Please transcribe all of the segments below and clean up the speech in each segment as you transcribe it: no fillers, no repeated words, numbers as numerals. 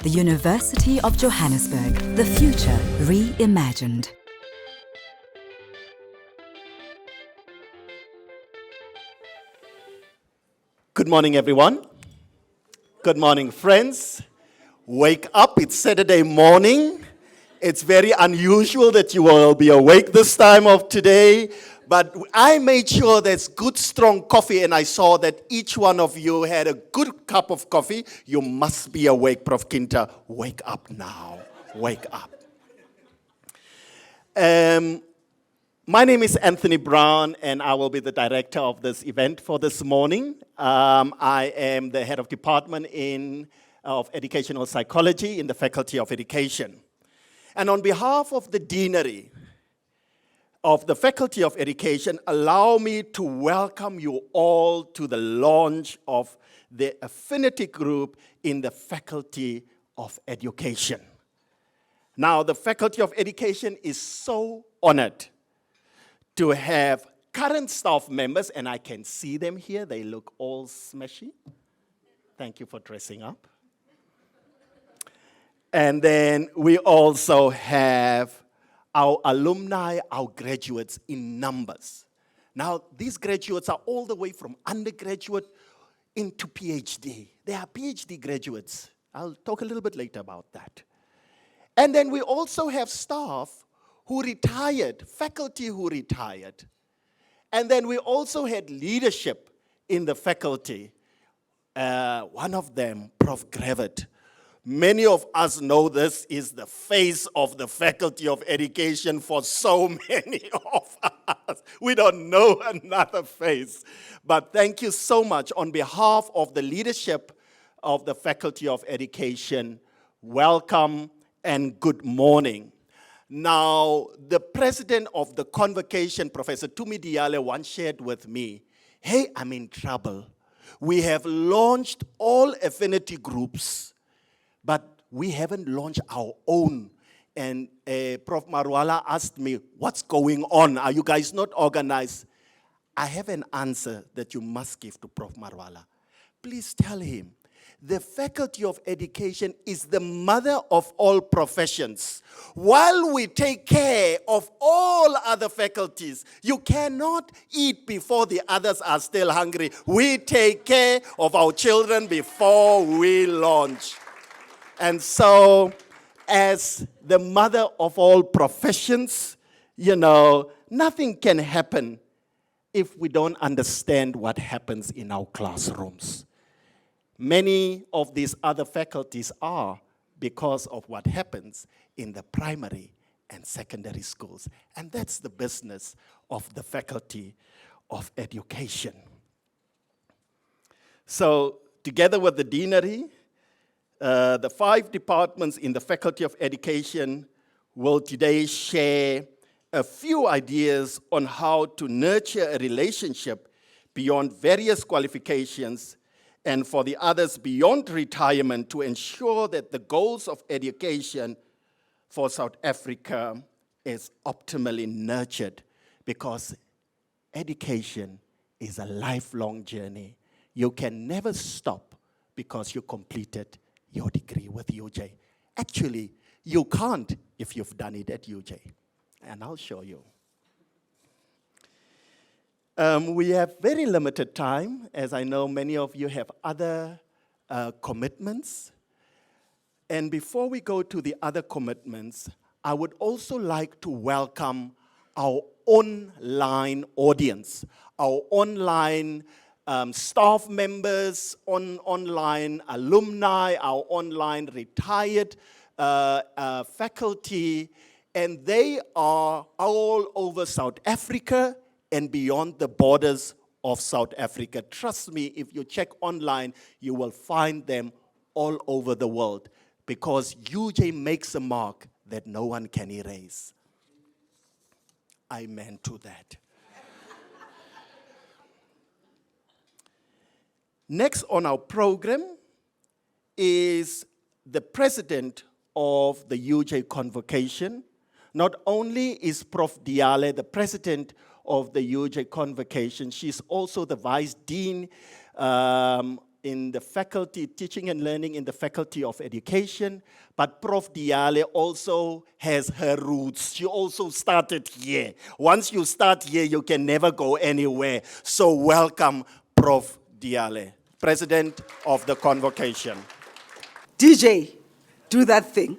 The University of Johannesburg, the future reimagined. Good morning, everyone. Good morning, friends. Wake up, it's Saturday morning. It's very unusual that you will be awake this time of today, but I made sure there's good, strong coffee, and I saw that each one of you had a good cup of coffee. You must be awake, Prof. Kinta. Wake up now. Wake up. My name is Anthony Brown, and I will be the director of this event for this morning. I am the head of department of educational psychology in the Faculty of Education. And on behalf of the deanery of the Faculty of Education, allow me to welcome you all to the launch of the Affinity Group in the Faculty of Education. Now, the Faculty of Education is so honored to have current staff members, and I can see them here. They look all smashy. Thank you for dressing up. And then we also have our alumni, our graduates in numbers. Now, these graduates are all the way from undergraduate into PhD. They are PhD graduates. I'll talk a little bit later about that. And then we also have staff who retired, faculty who retired. And then we also had leadership in the faculty. One of them, Prof. Kravitz. Many of us know this is the face of the Faculty of Education for so many of us. We don't know another face. But thank you so much. On behalf of the leadership of the Faculty of Education, welcome and good morning. Now, the president of the convocation, Professor Tumi Diale, once shared with me, hey, I'm in trouble. We have launched all affinity groups, but we haven't launched our own. And Prof. Marwala asked me, what's going on? Are you guys not organized? I have an answer that you must give to Prof. Marwala. Please tell him, the Faculty of Education is the mother of all professions. While we take care of all other faculties, you cannot eat before the others are still hungry. We take care of our children before we launch. And so, as the mother of all professions, nothing can happen if we don't understand what happens in our classrooms. Many of these other faculties are because of what happens in the primary and secondary schools. And that's the business of the Faculty of Education. So, together with the deanery, the 5 departments in the Faculty of Education will today share a few ideas on how to nurture a relationship beyond various qualifications and for the others beyond retirement to ensure that the goals of education for South Africa is optimally nurtured, because education is a lifelong journey. You can never stop because you completed your degree with UJ. Actually, you can't if you've done it at UJ. And I'll show you. We have very limited time, as I know many of you have other commitments. And before we go to the other commitments, I would also like to welcome our online audience, our online staff members, online alumni, our online retired faculty, and they are all over South Africa and beyond the borders of South Africa. Trust me, if you check online, you will find them all over the world, because UJ makes a mark that no one can erase. Amen to that. Next on our program is the president of the Uj Convocation. Not only is Prof. Diale the president of the Uj Convocation, she's also the vice dean in the faculty, teaching and learning in the Faculty of Education, but Prof. Diale also has her roots. She also started here. Once you start here, you can never go anywhere. So welcome, Prof. Diale, President of the Convocation. DJ, do that thing.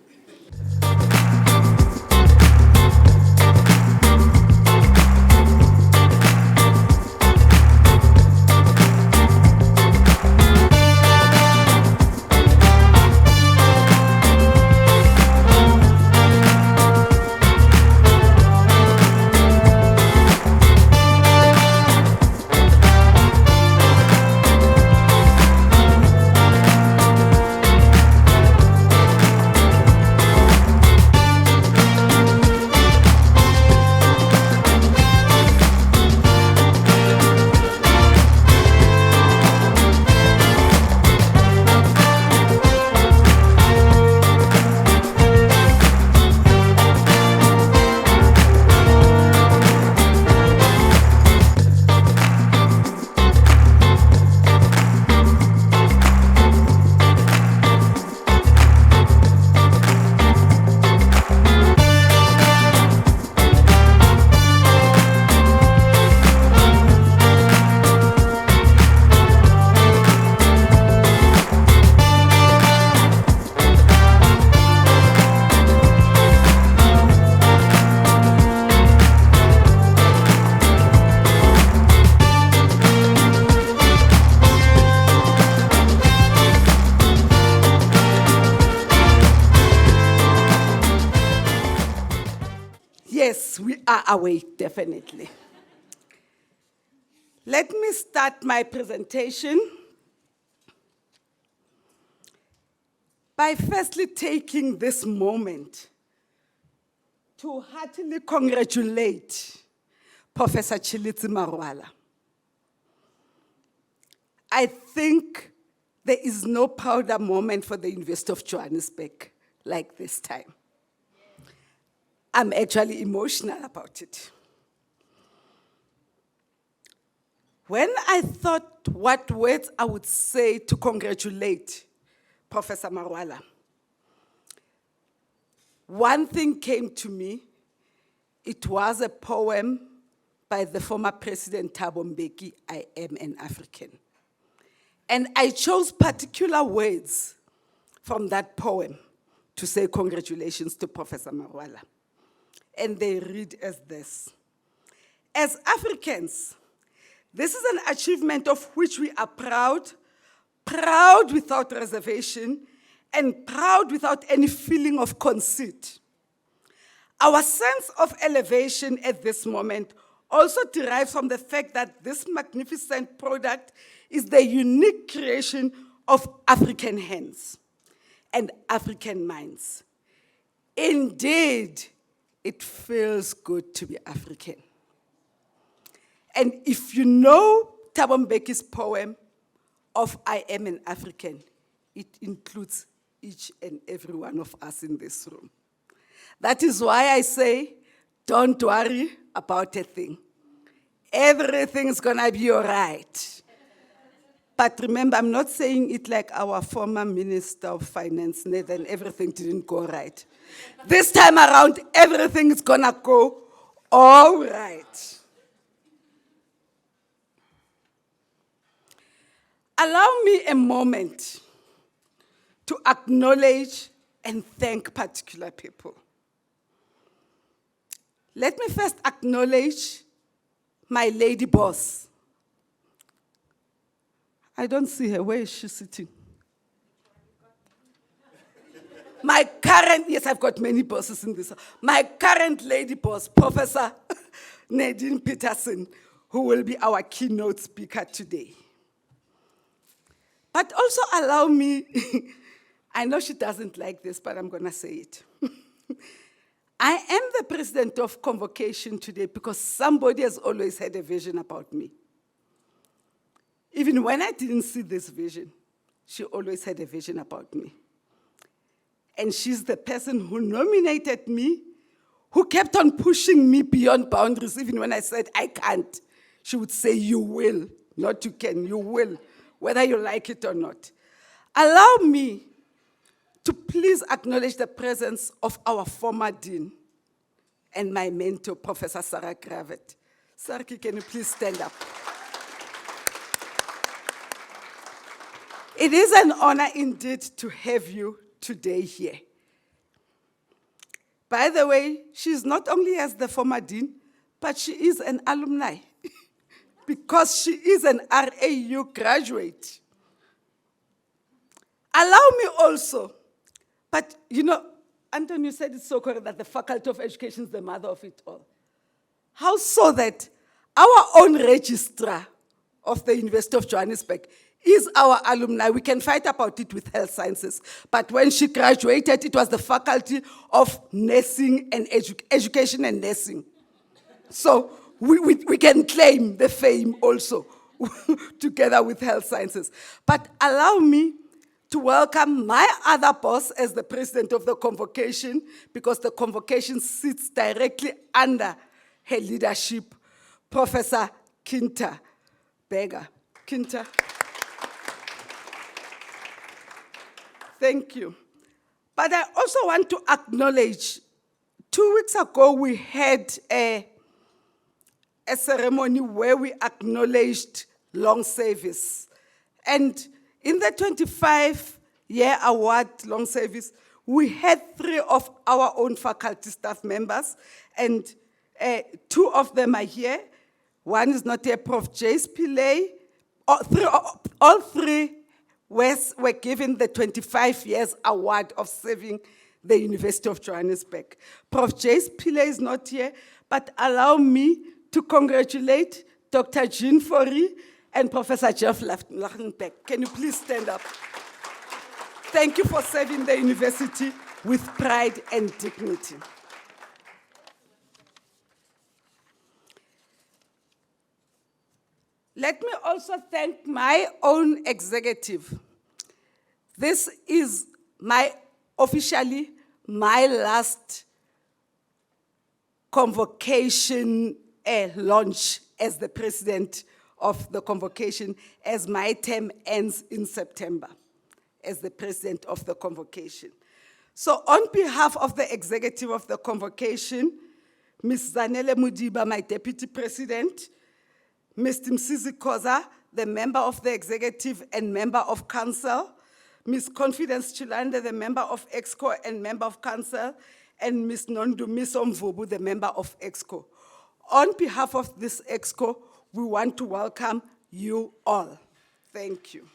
Yes, we are awake, definitely. Let me start my presentation by firstly taking this moment to heartily congratulate Professor Chilitsi Marwala. I think there is no prouder moment for the University of Johannesburg like this time. I'm actually emotional about it. When I thought what words I would say to congratulate Professor Marwala, one thing came to me. It was a poem by the former President Thabo Mbeki, "I Am an African." And I chose particular words from that poem to say congratulations to Professor Marwala. And they read as this: as Africans, this is an achievement of which we are proud, proud without reservation, and proud without any feeling of conceit. Our sense of elevation at this moment also derives from the fact that this magnificent product is the unique creation of African hands and African minds. Indeed, it feels good to be African. And if you know Thabo Mbeki's poem of "I Am an African," it includes each and every one of us in this room. That is why I say, don't worry about a thing. Everything is gonna be all right. But remember, I'm not saying it like our former Minister of Finance, Nathan, everything didn't go right. This time around, everything is gonna go all right. Allow me a moment to acknowledge and thank particular people. Let me first acknowledge my lady boss. I don't see her. Where is she sitting? My current, yes, I've got many bosses in this. My current lady boss, Professor Nadine Petersen, who will be our keynote speaker today. But also allow me, I know she doesn't like this, but I'm gonna say it. I am the president of Convocation today because somebody has always had a vision about me. Even when I didn't see this vision, she always had a vision about me. And she's the person who nominated me, who kept on pushing me beyond boundaries. Even when I said, I can't, she would say, you will, not you can, you will. whether you like it or not. Allow me to please acknowledge the presence of our former dean and my mentor, Professor Sarah Kravitz. Sarki, can you please stand up? It is an honor indeed to have you today here. By the way, she's not only as the former dean, but she is an alumni because she is an RAU graduate. Allow me also, but you know, Anthony said it's so correct that the Faculty of Education is the mother of it all. How so that our own registrar of the University of Johannesburg is our alumni. We can fight about it with health sciences. But when she graduated, it was the Faculty of Nursing and Education and Nursing. So we can claim the fame also together with health sciences. But allow me to welcome my other boss as the president of the convocation, because the convocation sits directly under her leadership, Professor Kinta Beggar. Kinta. Thank you. But I also want to acknowledge, 2 weeks ago we had a ceremony where we acknowledged long service. And in the 25-year award long service, we had 3 of our own faculty staff members, and 2 of them are here. One is not here, Prof. Jace Pillay. All 3 were given the 25 years award of serving the University of Johannesburg. Prof. Jace Pillay is not here, but allow me to congratulate Dr. Jean Fourie and Professor Jeff Lachenbeck. Can you please stand up? Thank you for serving the university with pride and dignity. Let me also thank my own executive. This is officially my last convocation launch as the president of the convocation, as my term ends in September as the president of the convocation. So on behalf of the executive of the convocation, Ms. Zanele Mudiba, my deputy president, Mr. Msizi Koza, the member of the executive and member of council, Ms. Confidence Chilande, the member of EXCO and member of council, and Ms. Nondumiso Mvubu, the member of EXCO. On behalf of this EXCO, we want to welcome you all. Thank you.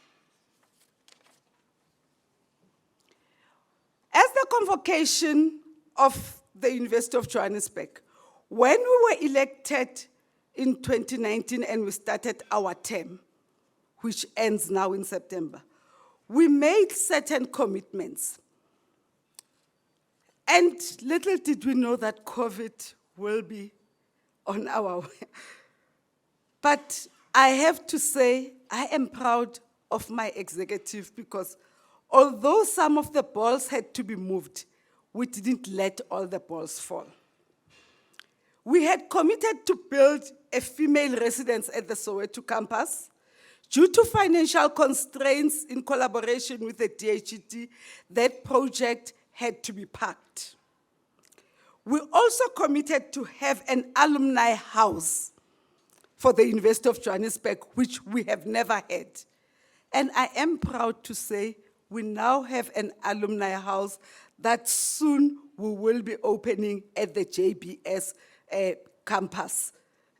As the convocation of the University of Johannesburg, when we were elected in 2019 and we started our term, which ends now in September, we made certain commitments. And little did we know that COVID will be on our way. But I have to say, I am proud of my executive because although some of the balls had to be moved, we didn't let all the balls fall. We had committed to build a female residence at the Soweto campus. Due to financial constraints in collaboration with the DHET, that project had to be parked. We also committed to have an alumni house for the University of Johannesburg, which we have never had. And I am proud to say we now have an alumni house that soon we will be opening at the JBS campus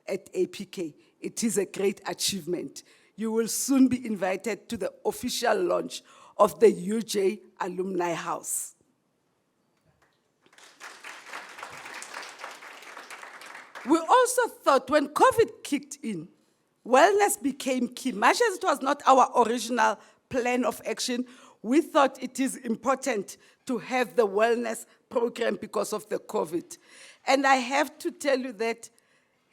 at APK. It is a great achievement. You will soon be invited to the official launch of the UJ Alumni House. We also thought when COVID kicked in, wellness became key. Much as it was not our original plan of action, we thought it is important to have the wellness program because of the COVID. And I have to tell you that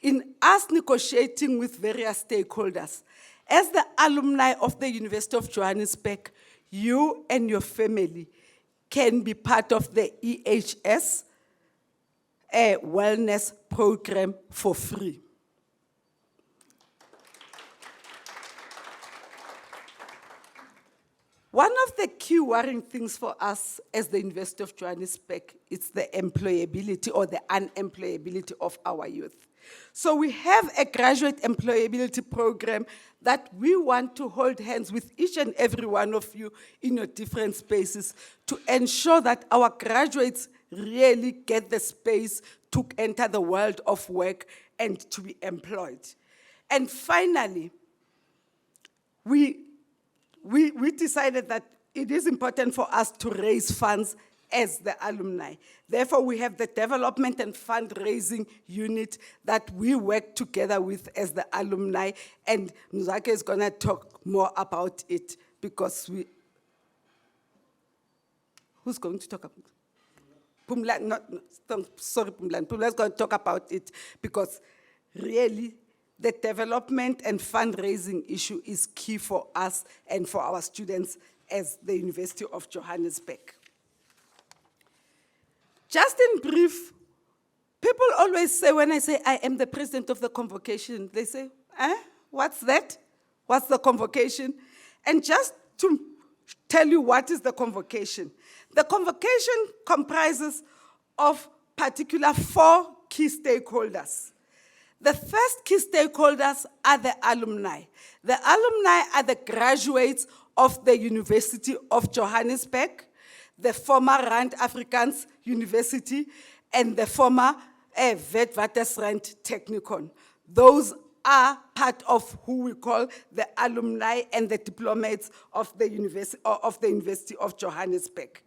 in us negotiating with various stakeholders, as the alumni of the University of Johannesburg, you and your family can be part of the EHS wellness program for free. One of the key worrying things for us as the University of Johannesburg is the employability or the unemployability of our youth. So we have a graduate employability program that we want to hold hands with each and every one of you in your different spaces to ensure that our graduates really get the space to enter the world of work and to be employed. And finally, we decided that it is important for us to raise funds as the alumni. Therefore, we have the development and fundraising unit that we work together with as the alumni, and Mzake is gonna talk more about it because who's going to talk about it? Pumla's going to talk about it because really, the development and fundraising issue is key for us and for our students as the University of Johannesburg. Just in brief, people always say, when I say I am the president of the convocation, they say, what's that? What's the convocation? And just to tell you what is the convocation. The convocation comprises of particular 4 key stakeholders. The first key stakeholders are the alumni. The alumni are the graduates of the University of Johannesburg, the former Rand Afrikaans University, and the former Witwatersrand Technikon. Those are part of who we call the alumni and the diplomats of the University of Johannesburg.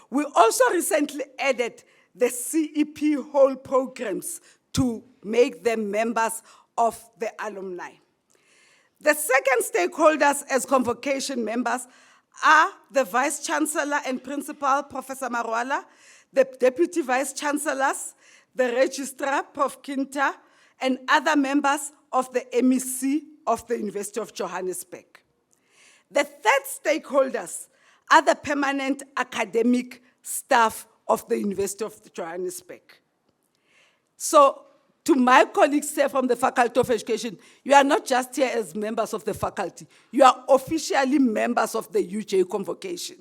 We also recently added the CEP whole programs to make them members of the alumni. The second stakeholders as convocation members are the Vice-Chancellor and Principal, Professor Marwala, the Deputy Vice-Chancellors, the Registrar, Prof. Kinta, and other members of the MEC of the University of Johannesburg. The third stakeholders are the permanent academic staff of the University of Johannesburg. So, to my colleagues here from the Faculty of Education, you are not just here as members of the faculty, you are officially members of the Uj Convocation.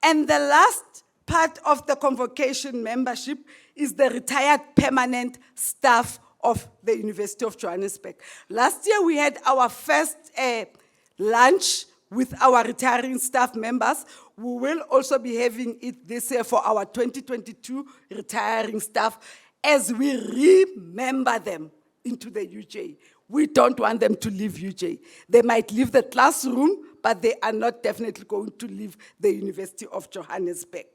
And the last part of the convocation membership is the retired permanent staff of the University of Johannesburg. Last year we had our first lunch with our retiring staff members. We will also be having it this year for our 2022 retiring staff, as we remember them into the UJ. We don't want them to leave UJ. They might leave the classroom, but they are not definitely going to leave the University of Johannesburg.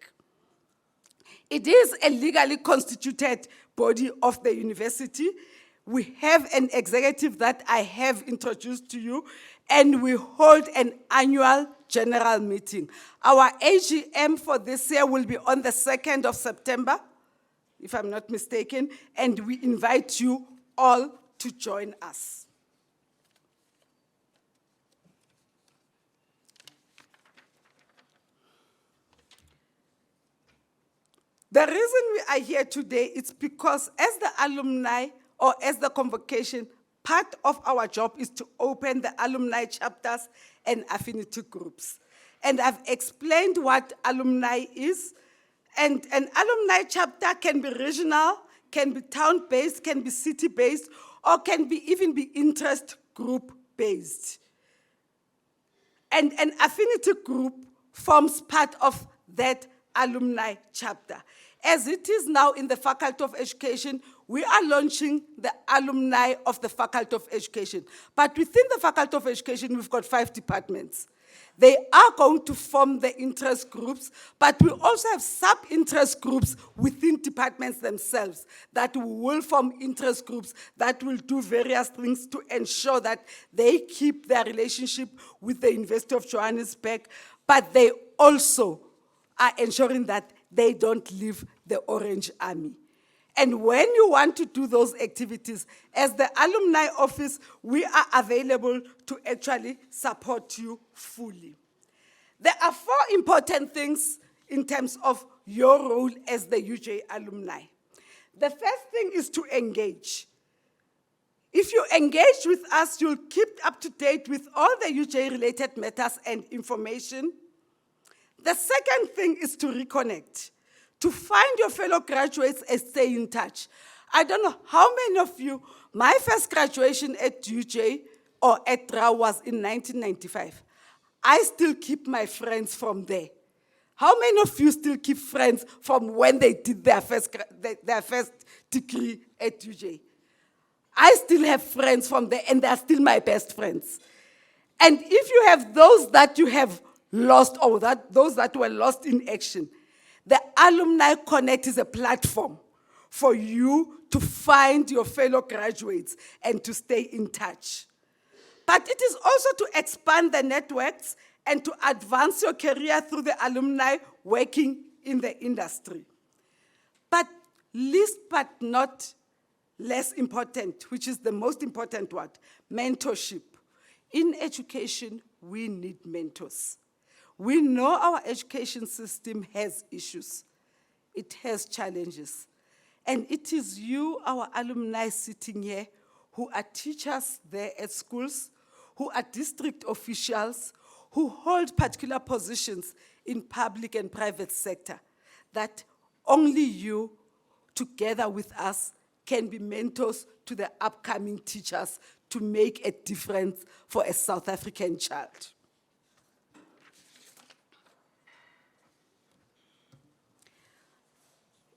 It is a legally constituted body of the university. We have an executive that I have introduced to you, and we hold an annual general meeting. Our AGM for this year will be on the 2nd of September, if I'm not mistaken, and we invite you all to join us. The reason we are here today is because as the alumni or as the convocation, part of our job is to open the alumni chapters and affinity groups. And I've explained what alumni is. And an alumni chapter can be regional, can be town-based, can be city-based, or can be even be interest group-based. And an affinity group forms part of that alumni chapter. As it is now in the Faculty of Education, we are launching the alumni of the Faculty of Education. But within the Faculty of Education, we've got 5 departments. They are going to form the interest groups, but we also have sub-interest groups within departments themselves that will form interest groups that will do various things to ensure that they keep their relationship with the University of Johannesburg, but they also are ensuring that they don't leave the Orange Army. And when you want to do those activities, as the Alumni Office, we are available to actually support you fully. There are 4 important things in terms of your role as the UJ alumni. The first thing is to engage. If you engage with us, you'll keep up to date with all the UJ-related matters and information. The second thing is to reconnect, to find your fellow graduates and stay in touch. I don't know how many of you, my first graduation at UJ or at RA was in 1995. I still keep my friends from there. How many of you still keep friends from when they did their first degree at UJ? I still have friends from there, and they're still my best friends. And if you have those that you have lost, or those that were lost in action, the Alumni Connect is a platform for you to find your fellow graduates and to stay in touch. But it is also to expand the networks and to advance your career through the alumni working in the industry. But least but not less important, which is the most important one, mentorship. In education, we need mentors. We know our education system has issues. It has challenges. And it is you, our alumni sitting here, who are teachers there at schools, who are district officials, who hold particular positions in public and private sector, that only you, together with us, can be mentors to the upcoming teachers to make a difference for a South African child.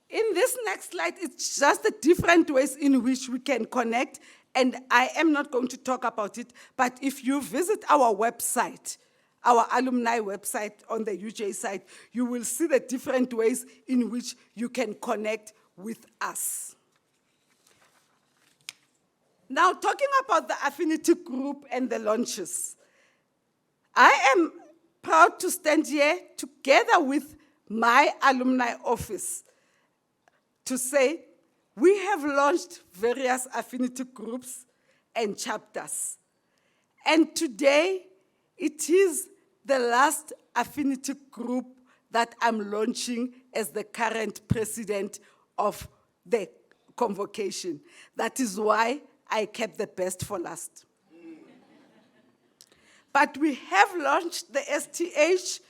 In this next slide, it's just the different ways in which we can connect, and I am not going to talk about it, but if you visit our website, our alumni website on the UJ side, you will see the different ways in which you can connect with us. Now, talking about the affinity group and the launches, I am proud to stand here together with my Alumni Office to say we have launched various affinity groups and chapters. And today, it is the last affinity group that I'm launching as the current president of the convocation. That is why I kept the best for last. But we have launched the STH,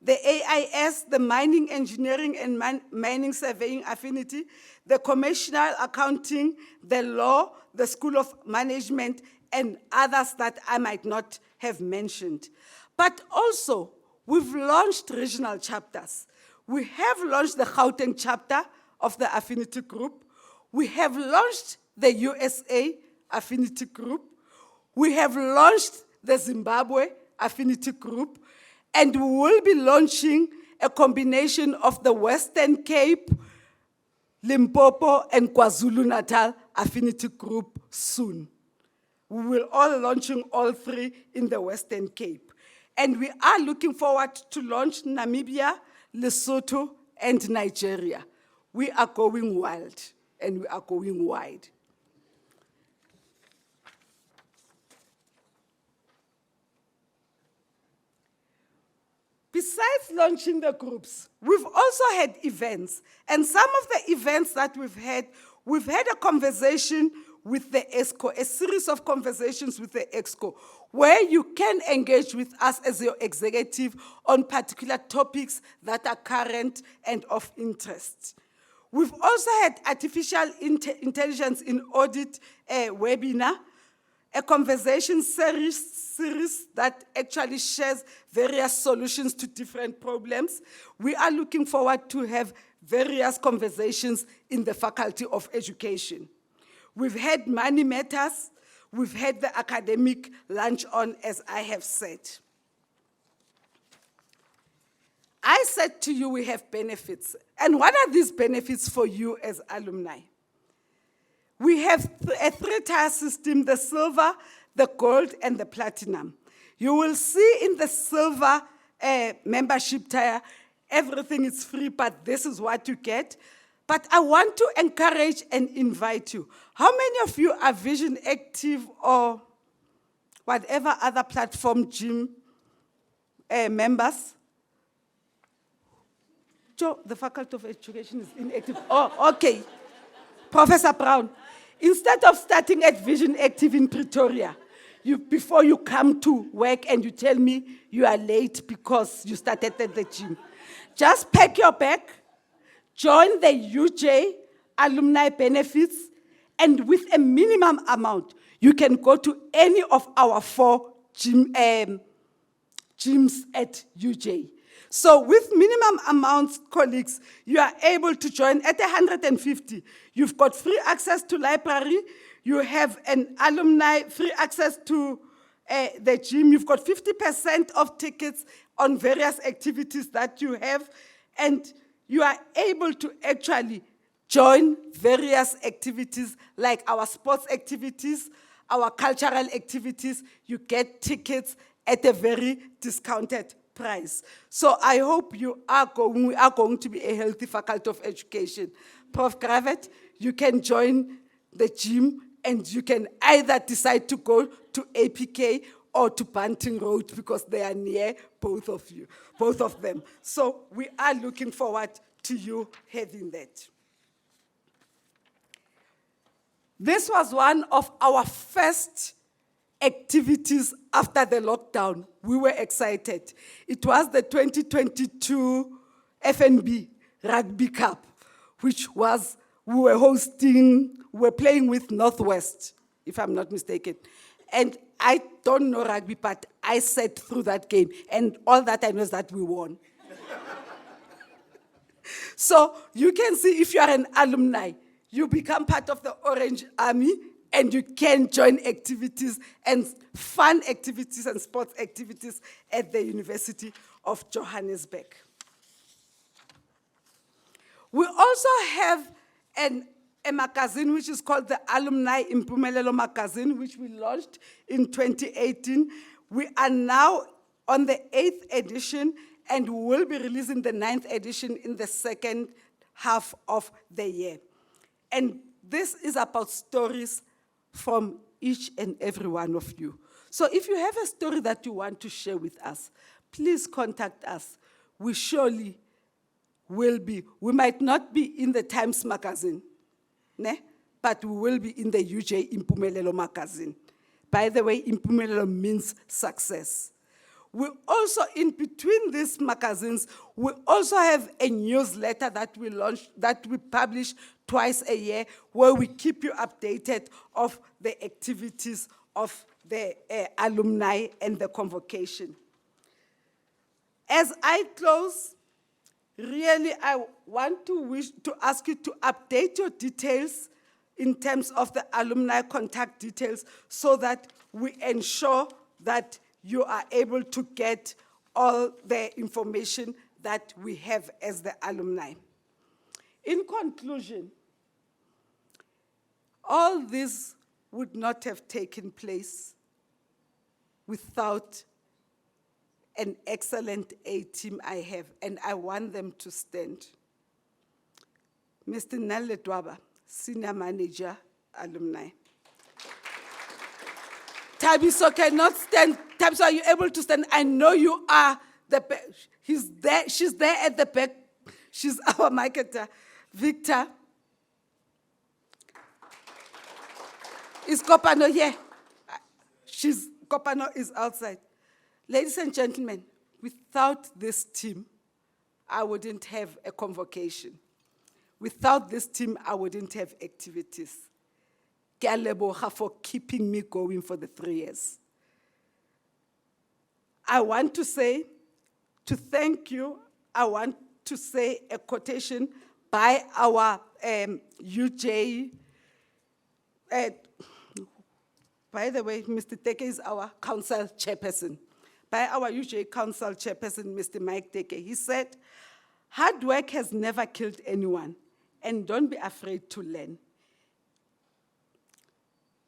the AIS, the Mining Engineering and Mining Surveying Affinity, the Commercial Accounting, the Law, the School of Management, and others that I might not have mentioned. But also, we've launched regional chapters. We have launched the Gauteng chapter of the Affinity Group. We have launched the USA Affinity Group. We have launched the Zimbabwe Affinity Group. And we will be launching a combination of the Western Cape, Limpopo, and KwaZulu-Natal Affinity Group soon. We will all launching all three in the Western Cape. And we are looking forward to launch Namibia, Lesotho, and Nigeria. We are going wild, and we are going wide. Besides launching the groups, we've also had events. And some of the events that we've had a conversation with the EXCO, a series of conversations with the EXCO, where you can engage with us as your executive on particular topics that are current and of interest. We've also had artificial intelligence in audit webinar, a conversation series that actually shares various solutions to different problems. We are looking forward to have various conversations in the Faculty of Education. We've had money matters. We've had the academic lunch-on, as I have said. I said to you we have benefits. And what are these benefits for you as alumni? We have a three-tier system, the silver, the gold, and the platinum. You will see in the silver membership tier, everything is free, but this is what you get. But I want to encourage and invite you. How many of you are Vision Active or whatever other platform gym members? Joe, the Faculty of Education is inactive. Oh, okay. Professor Brown. Instead of starting at Vision Active in Pretoria, before you come to work and you tell me you are late because you started at the gym, just pack your bag, join the UJ Alumni Benefits, and with a minimum amount, you can go to any of our 4 gyms at UJ. So with minimum amounts, colleagues, you are able to join at 150. You've got free access to library. You have an alumni free access to the gym. You've got 50% of tickets on various activities that you have. And you are able to actually join various activities like our sports activities, our cultural activities. You get tickets at a very discounted price. So I hope we are going to be a healthy faculty of education. Prof. Kravitz, you can join the gym and you can either decide to go to APK or to Banting Road because they are near both of them. So we are looking forward to you having that. This was one of our first activities after the lockdown. We were excited. It was the 2022 FNB Rugby Cup, which was, we were playing with Northwest, if I'm not mistaken. And I don't know rugby, but I sat through that game, and all that I know is that we won. So you can see if you are an alumni, you become part of the Orange Army, and you can join activities and fun activities and sports activities at the University of Johannesburg. We also have a magazine which is called the Alumni Impumelelo magazine, which we launched in 2018. We are now on the 8th edition, and we will be releasing the 9th edition in the second half of the year. And this is about stories from each and every one of you. So if you have a story that you want to share with us, please contact us. We surely will be. We might not be in the Times magazine, but we will be in the UJ Impumelelo magazine. By the way, Impumelelo means success. We also, in between these magazines, we also have a newsletter that we launch, that we publish twice a year, where we keep you updated of the activities of the alumni and the convocation. As I close, really, I want to ask you to update your details in terms of the alumni contact details so that we ensure that you are able to get all the information that we have as the alumni. In conclusion, all this would not have taken place without an excellent A team I have, and I want them to stand. Mr. Nelle Dwaba, Senior Manager, Alumni. Tabiso cannot stand. Tabiso, are you able to stand? I know you are the back. He's there. She's there at the back. She's our marketer. Victor. Is Kopano here? Kopano is outside. Ladies and gentlemen, without this team, I wouldn't have a convocation. Without this team, I wouldn't have activities. Ke a leboga for keeping me going for the 3 years. I want to thank you. I want to say a quotation by our UJ. By the way, Mr. Teke is our council chairperson. By our UJ council chairperson, Mr. Mike Teke, he said, "Hard work has never killed anyone, and don't be afraid to learn."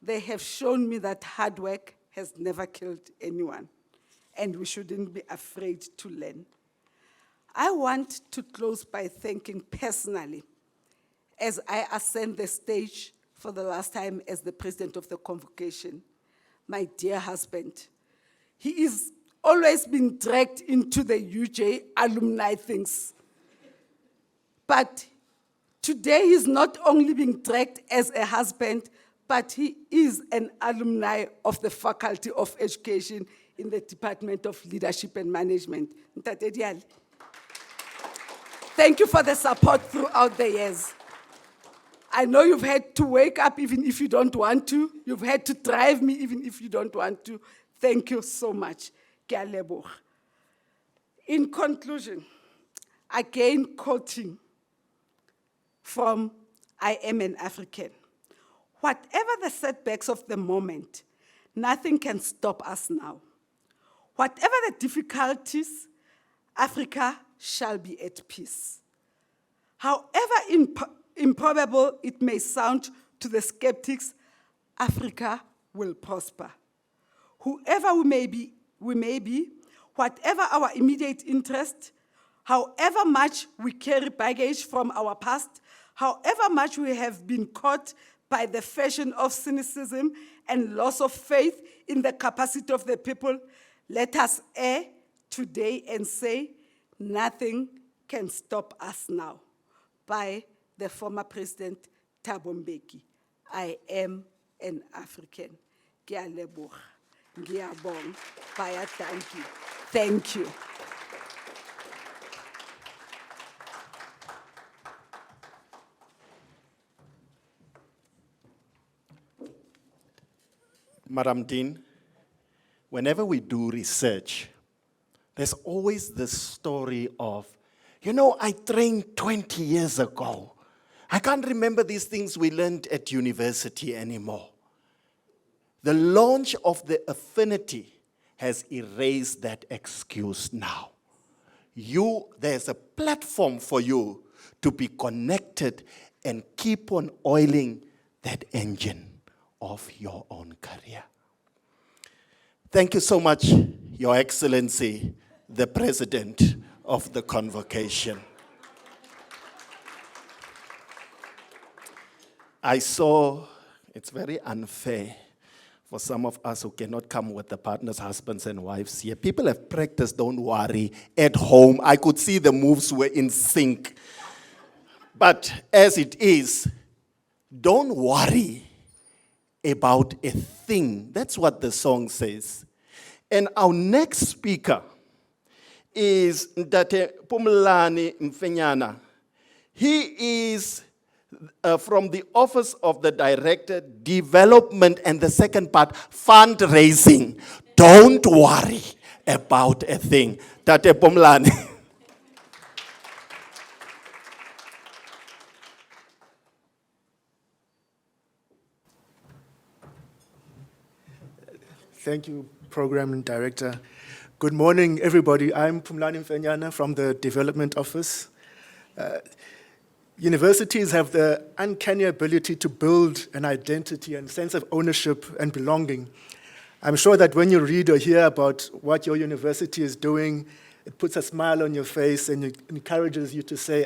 They have shown me that hard work has never killed anyone, and we shouldn't be afraid to learn. I want to close by thanking personally, as I ascend the stage for the last time as the president of the convocation, my dear husband. He is always been dragged into the UJ alumni things. But Today, he's not only being tracked as a husband, but he is an alumni of the Faculty of Education in the Department of Leadership and Management. Ntate Diale. Thank you for the support throughout the years. I know you've had to wake up even if you don't want to. You've had to drive me even if you don't want to. Thank you so much. Ke a leboga. In conclusion, again quoting from I Am an African. Whatever the setbacks of the moment, nothing can stop us now. Whatever the difficulties, Africa shall be at peace. However improbable it may sound to the skeptics, Africa will prosper. Whoever we may be, whatever our immediate interest, however much we carry baggage from our past, however much we have been caught by the fashion of cynicism and loss of faith in the capacity of the people, let us err today and say, nothing can stop us now. By the former President Thabo Mbeki, I am an African. Ke a leboga, ngiyabonga, bayadanki. Thank you. Madam Dean, whenever we do research, there's always this story of, I trained 20 years ago. I can't remember these things we learned at university anymore. The launch of the Affinity has erased that excuse now. There's a platform for you to be connected and keep on oiling that engine of your own career. Thank you so much, Your Excellency, the President of the Convocation. I saw it's very unfair for some of us who cannot come with the partners, husbands, and wives here. People have practiced, don't worry, at home. I could see the moves were in sync. But as it is, don't worry about a thing. That's what the song says. And our next speaker is Ntate Phumlani Mfenyana. He is from the Office of the Director, Development, and the second part, fundraising. Don't worry about a thing. Ntate Phumlani. Thank you, Program Director. Good morning, everybody. I'm Phumlani Mfenyana from the Development Office. Universities have the uncanny ability to build an identity and sense of ownership and belonging. I'm sure that when you read or hear about what your university is doing, it puts a smile on your face and it encourages you to say,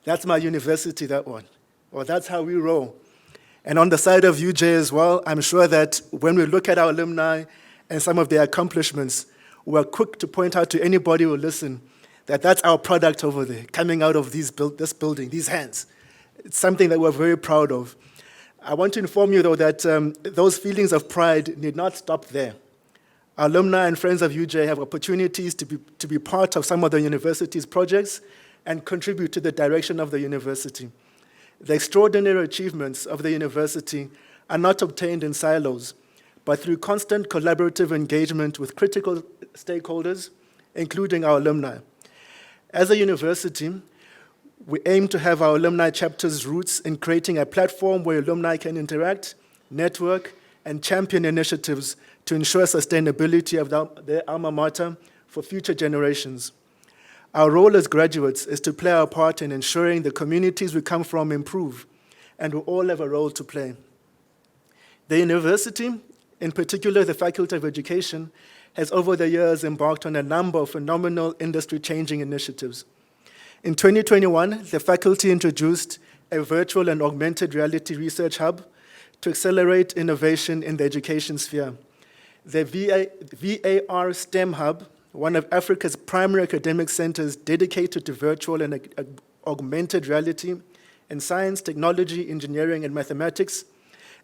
that's my university, that one. Or that's how we roll. And on the side of UJ as well, I'm sure that when we look at our alumni and some of their accomplishments, we're quick to point out to anybody who will listen that that's our product over there, coming out of this building, these hands. It's something that we're very proud of. I want to inform you, though, that those feelings of pride need not stop there. Our alumni and friends of UJ have opportunities to be part of some of the university's projects and contribute to the direction of the university. The extraordinary achievements of the university are not obtained in silos, but through constant collaborative engagement with critical stakeholders, including our alumni. As a university, we aim to have our alumni chapter's roots in creating a platform where alumni can interact, network, and champion initiatives to ensure sustainability of their alma mater for future generations. Our role as graduates is to play our part in ensuring the communities we come from improve, and we all have a role to play. The university, in particular the Faculty of Education, has over the years embarked on a number of phenomenal industry-changing initiatives. In 2021, the faculty introduced a virtual and augmented reality research hub to accelerate innovation in the education sphere. The VAR STEM Hub, one of Africa's primary academic centers dedicated to virtual and augmented reality, in science, technology, engineering, and mathematics,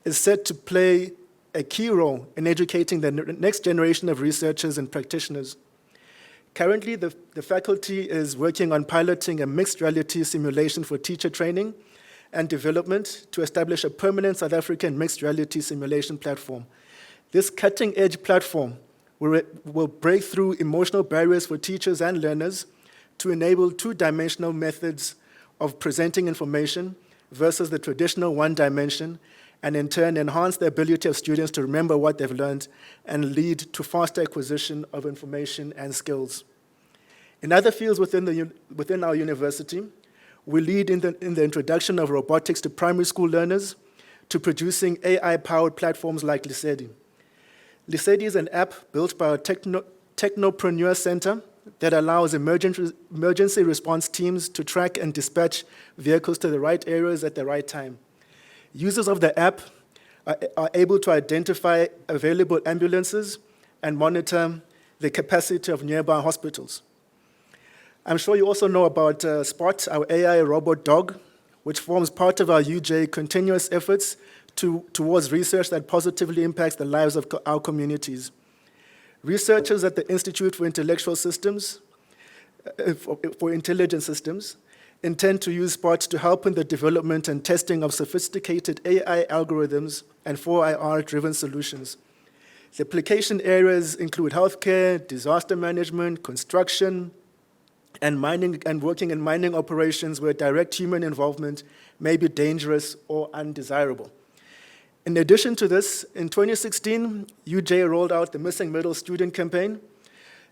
is set to play a key role in educating the next generation of researchers and practitioners. Currently, the faculty is working on piloting a mixed reality simulation for teacher training and development to establish a permanent South African mixed reality simulation platform. This cutting-edge platform will break through emotional barriers for teachers and learners to enable two-dimensional methods of presenting information versus the traditional one dimension, and in turn enhance the ability of students to remember what they've learned and lead to faster acquisition of information and skills. In other fields within our university, we lead in the introduction of robotics to primary school learners, to producing AI-powered platforms like Lisedi. Lisedi is an app built by our Technopreneur Center that allows emergency response teams to track and dispatch vehicles to the right areas at the right time. Users of the app are able to identify available ambulances and monitor the capacity of nearby hospitals. I'm sure you also know about Spot, our AI robot dog, which forms part of our UJ continuous efforts towards research that positively impacts the lives of our communities. Researchers at the Institute for Intellectual Systems, for Intelligent Systems, intend to use Spot to help in the development and testing of sophisticated AI algorithms and 4IR-driven solutions. The application areas include healthcare, disaster management, construction, and mining, and working in mining operations where direct human involvement may be dangerous or undesirable. In addition to this, in 2016, UJ rolled out the Missing Middle Student campaign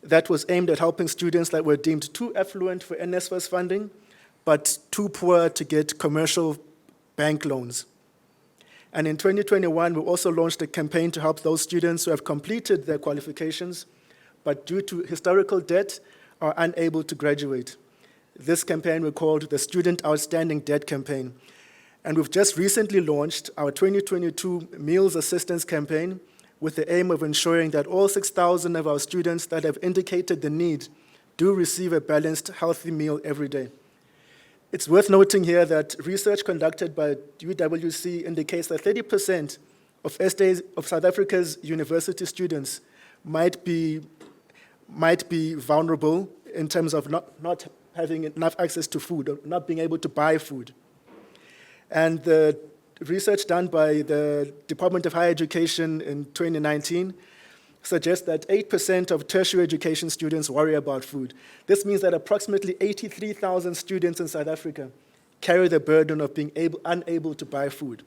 that was aimed at helping students that were deemed too affluent for NSFAS funding, but too poor to get commercial bank loans. And in 2021, we also launched a campaign to help those students who have completed their qualifications, but due to historical debt, are unable to graduate. This campaign we called the Student Outstanding Debt Campaign. And we've just recently launched our 2022 Meals Assistance Campaign with the aim of ensuring that all 6,000 of our students that have indicated the need do receive a balanced, healthy meal every day. It's worth noting here that research conducted by UWC indicates that 30% of South Africa's university students might be vulnerable in terms of not having enough access to food, or not being able to buy food. And the research done by the Department of Higher Education in 2019 suggests that 8% of tertiary education students worry about food. This means that approximately 83,000 students in South Africa carry the burden of being unable to buy food.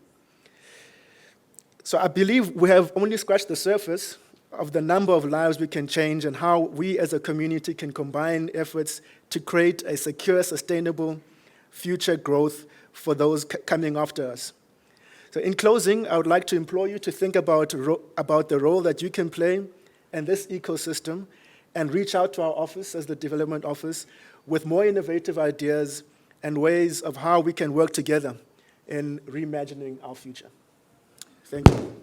So I believe we have only scratched the surface of the number of lives we can change and how we as a community can combine efforts to create a secure, sustainable future growth for those coming after us. So in closing, I would like to implore you to think about the role that you can play in this ecosystem and reach out to our office as the Development Office with more innovative ideas and ways of how we can work together in reimagining our future. Thank you.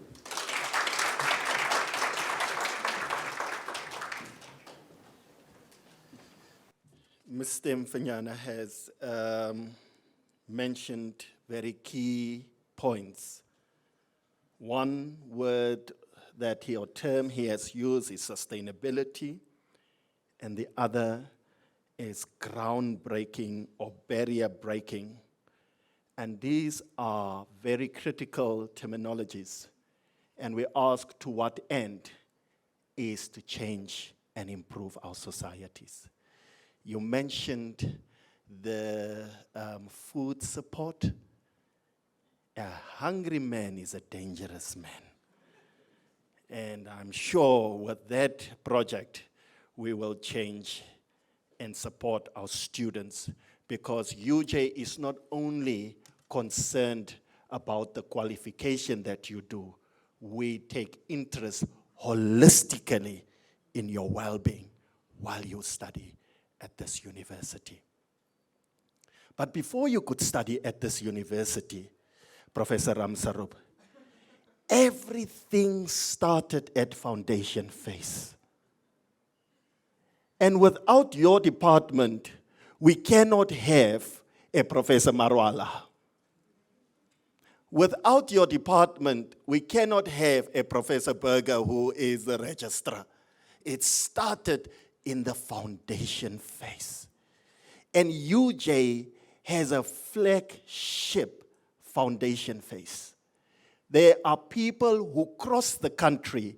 Mr. Mfanyana has mentioned very key points. One word or term he has used is sustainability, and the other is groundbreaking or barrier breaking. And these are very critical terminologies. And we ask to what end is to change and improve our societies. You mentioned the food support. A hungry man is a dangerous man. And I'm sure with that project, we will change and support our students, because UJ is not only concerned about the qualification that you do, we take interest holistically in your well-being while you study at this university. But before you could study at this university, Professor Ramsarup, everything started at foundation phase. And without your department, we cannot have a Professor Marwala. Without your department, we cannot have a Professor Berger who is the registrar. It started in the foundation phase. And UJ has a flagship foundation phase. There are people who cross the country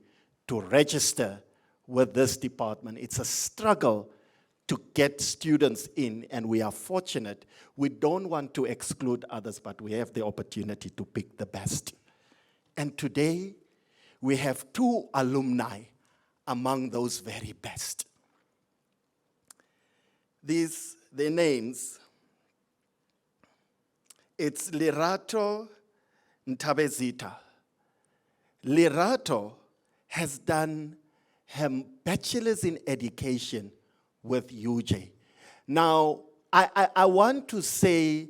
to register with this department. It's a struggle to get students in, and we are fortunate. We don't want to exclude others, but we have the opportunity to pick the best. And today, we have 2 alumni among those very best. Their names, it's Lerato Ntabezita. Lerato has done her bachelor's in education with UJ. Now, I want to say,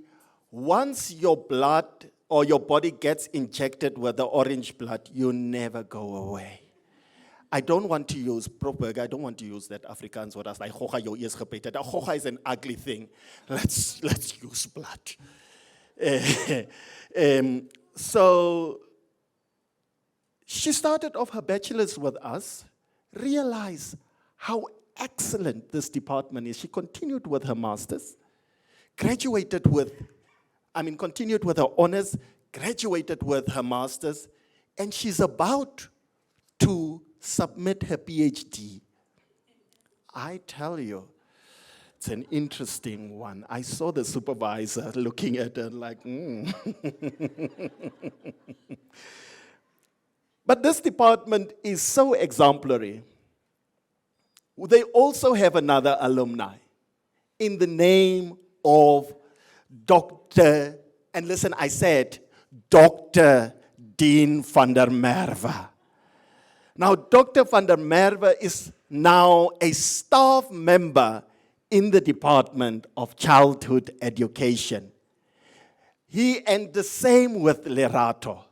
once your blood or your body gets injected with the orange blood, you never go away. I don't want to use, Prof. Berger, I don't want to use that Afrikaans word as like, "Hoga jou eers gepeter." Hoga is an ugly thing. Let's use blood. So, she started off her bachelor's with us, realized how excellent this department is. She continued with her master's, continued with her honors, graduated with her master's, and she's about to submit her PhD. I tell you, it's an interesting one. I saw the supervisor looking at her like, But this department is so exemplary. They also have another alumni in the name of Dr., and listen, I said Dr. Dean van der Merwe. Now, Dr. van der Merwe is now a staff member in the Department of Childhood Education. And the same with Lerato.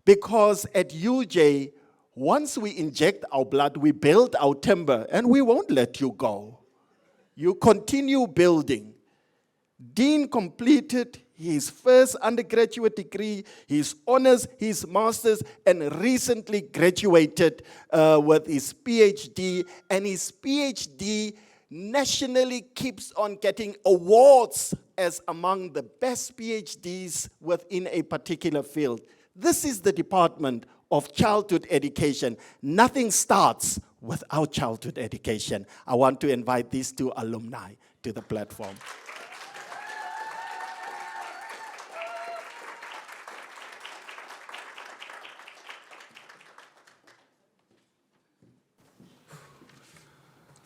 Because at UJ, once we inject our blood, we build our timber, and we won't let you go. You continue building. Dean completed his first undergraduate degree, his honors, his master's, and recently graduated with his PhD. And his PhD nationally keeps on getting awards as among the best PhDs within a particular field. This is the Department of Childhood Education. Nothing starts without childhood education. I want to invite these 2 alumni to the platform.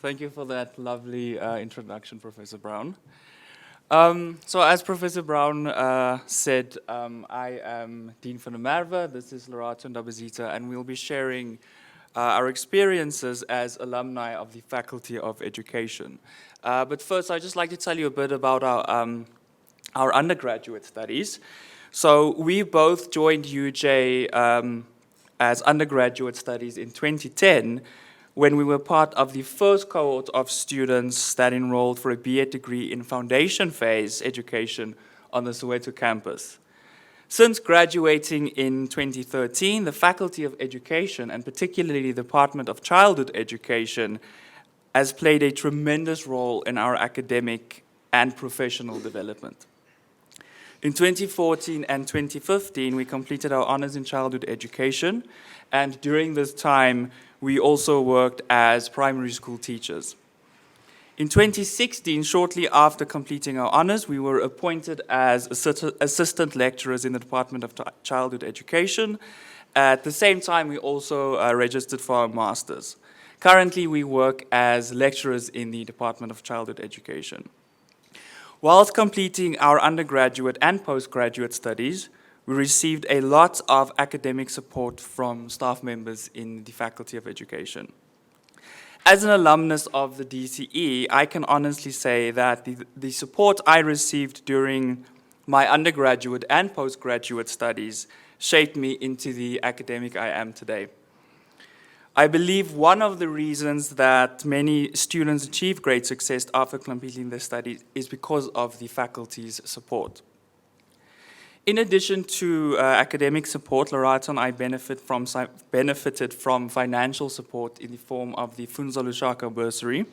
Thank you for that lovely introduction, Professor Brown. So as Professor Brown said, I am Dean van der Merwe, this is Lerato Ndabezita, and we'll be sharing our experiences as alumni of the Faculty of Education. But first, I'd just like to tell you a bit about our undergraduate studies. So we both joined UJ as undergraduate studies in 2010, when we were part of the first cohort of students that enrolled for a BA degree in foundation phase education on the Soweto campus. Since graduating in 2013, the Faculty of Education, and particularly the Department of Childhood Education, has played a tremendous role in our academic and professional development. In 2014 and 2015, we completed our honors in childhood education, and during this time, we also worked as primary school teachers. In 2016, shortly after completing our honors, we were appointed as assistant lecturers in the Department of Childhood Education. At the same time, we also registered for our masters. Currently, we work as lecturers in the Department of Childhood Education. Whilst completing our undergraduate and postgraduate studies, we received a lot of academic support from staff members in the Faculty of Education. As an alumnus of the DCE, I can honestly say that the support I received during my undergraduate and postgraduate studies shaped me into the academic I am today. I believe one of the reasons that many students achieve great success after completing their studies is because of the faculty's support. In addition to academic support, Lerato and I benefited from financial support in the form of the Funza Lushaka bursary.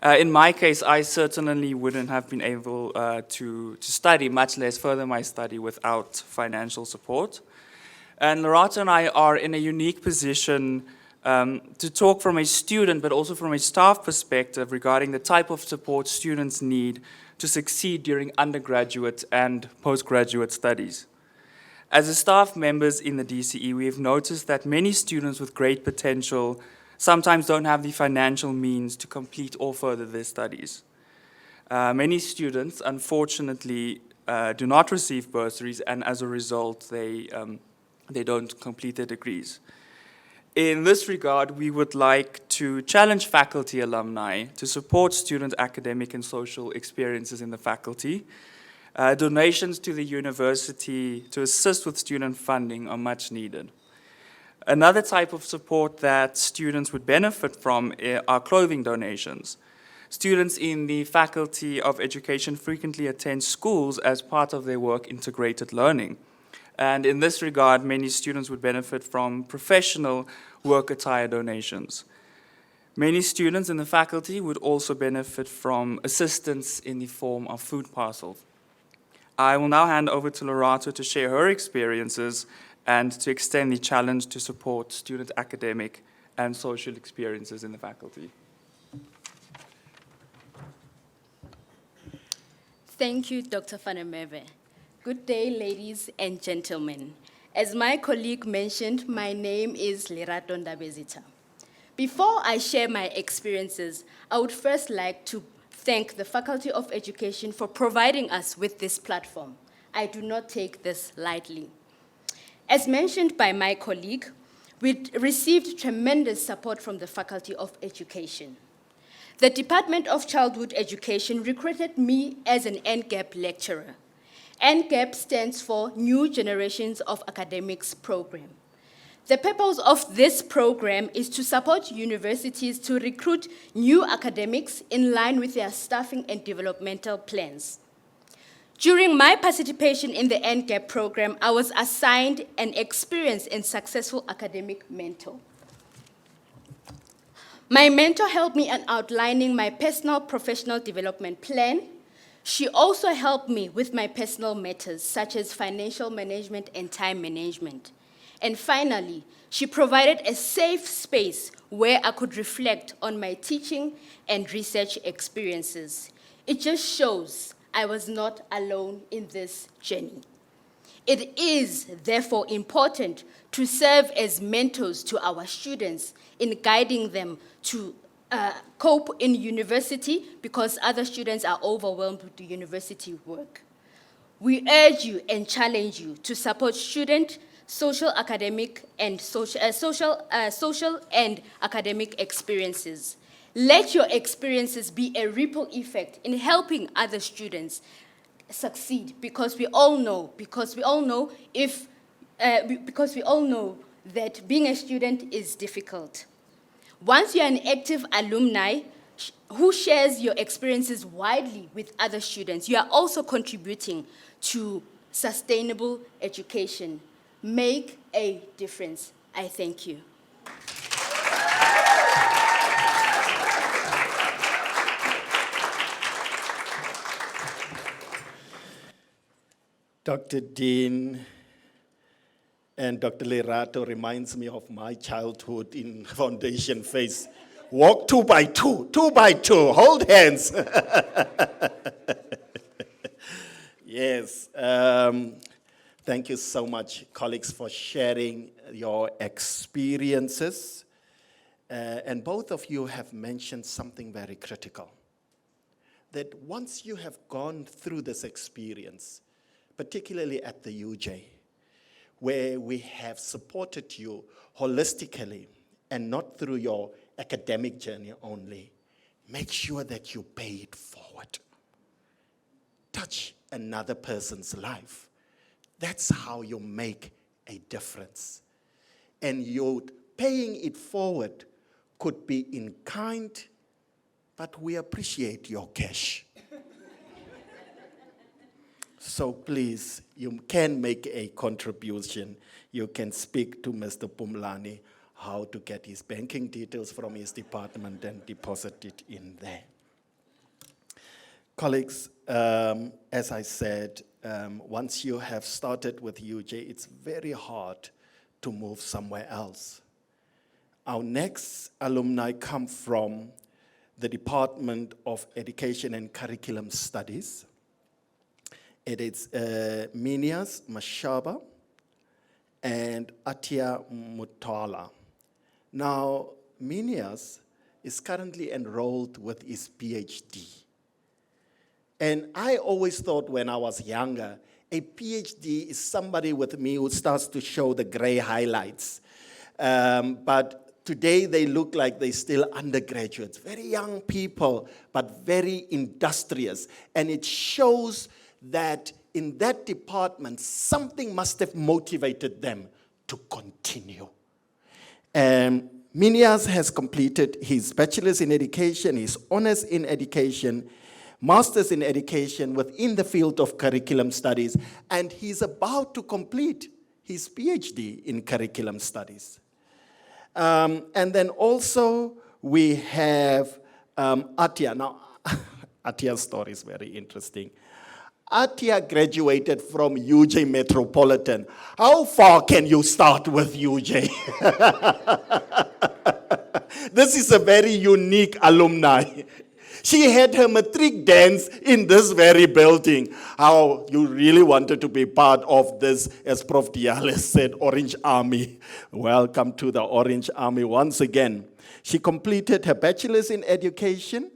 In my case, I certainly wouldn't have been able to study, much less further my study, without financial support. And Lerato and I are in a unique position to talk from a student, but also from a staff perspective regarding the type of support students need to succeed during undergraduate and postgraduate studies. As a staff members in the DCE, we have noticed that many students with great potential sometimes don't have the financial means to complete or further their studies. Many students, unfortunately, do not receive bursaries, and as a result, they don't complete their degrees. In this regard, we would like to challenge faculty alumni to support student academic and social experiences in the faculty. Donations to the university to assist with student funding are much needed. Another type of support that students would benefit from are clothing donations. Students in the Faculty of Education frequently attend schools as part of their work integrated learning. And in this regard, many students would benefit from professional work attire donations. Many students in the faculty would also benefit from assistance in the form of food parcels. I will now hand over to Lerato to share her experiences and to extend the challenge to support student academic and social experiences in the faculty. Thank you, Dr. Van der Merwe. Good day, ladies and gentlemen. As my colleague mentioned, my name is Lerato Ndabezitha. Before I share my experiences, I would first like to thank the Faculty of Education for providing us with this platform. I do not take this lightly. As mentioned by my colleague, we received tremendous support from the Faculty of Education. The Department of Childhood Education recruited me as an NGAP lecturer. NGAP stands for New Generations of Academics Program. The purpose of this program is to support universities to recruit new academics in line with their staffing and developmental plans. During my participation in the NGAP program, I was assigned an experienced and successful academic mentor. My mentor helped me in outlining my personal professional development plan. She also helped me with my personal matters, such as financial management and time management. And finally, she provided a safe space where I could reflect on my teaching and research experiences. It just shows I was not alone in this journey. It is, therefore, important to serve as mentors to our students in guiding them to cope in university because other students are overwhelmed with the university work. We urge you and challenge you to support student, social, academic, and social and academic experiences. Let your experiences be a ripple effect in helping other students succeed, because we all know that being a student is difficult. Once you're an active alumni who shares your experiences widely with other students, you are also contributing to sustainable education. Make a difference. I thank you. Dr. Dean and Dr. Lerato reminds me of my childhood in foundation phase. Walk 2 by 2, 2 by 2, hold hands. Yes, thank you so much, colleagues, for sharing your experiences. And both of you have mentioned something very critical, that once you have gone through this experience, particularly at the UJ, where we have supported you holistically and not through your academic journey only, make sure that you pay it forward. Touch another person's life. That's how you make a difference. And your paying it forward could be in kind, but we appreciate your cash. So please, you can make a contribution. You can speak to Mr. Pumlani how to get his banking details from his department and deposit it in there. Colleagues, as I said, once you have started with UJ, it's very hard to move somewhere else. Our next alumni come from the Department of Education and Curriculum Studies. It is Menias, Mashaba, and Atiya, Muttala. Now, Menias is currently enrolled with his PhD. And I always thought when I was younger, a PhD is somebody with me who starts to show the gray highlights. But today they look like they're still undergraduates, very young people, but very industrious. And it shows that in that department, something must have motivated them to continue. Menias has completed his bachelor's in education, his honors in education, master's in education within the field of curriculum studies, and he's about to complete his PhD in curriculum studies. And then also we have Atiya. Now, Atiya's story is very interesting. Atiya graduated from UJ Metropolitan. How far can you start with UJ? This is a very unique alumni. She had her matric dance in this very building. How you really wanted to be part of this, as Prof. Diale said, Orange Army. Welcome to the Orange Army once again. She completed her bachelor's in education,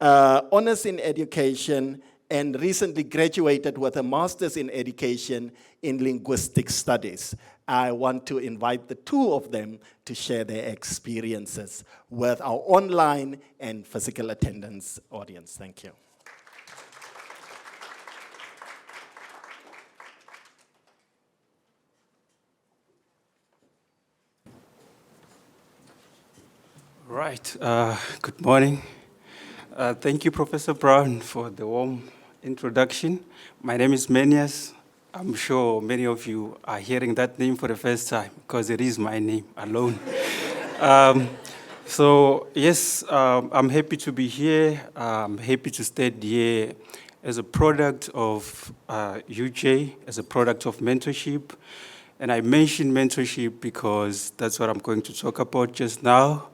honors in education, and recently graduated with a master's in education in linguistic studies. I want to invite the two of them to share their experiences with our online and physical attendance audience. Thank you. Right, good morning. Thank you, Professor Brown, for the warm introduction. My name is Menias. I'm sure many of you are hearing that name for the first time because it is my name alone. So yes, I'm happy to be here. I'm happy to stand here as a product of UJ, as a product of mentorship. And I mentioned mentorship because that's what I'm going to talk about just now.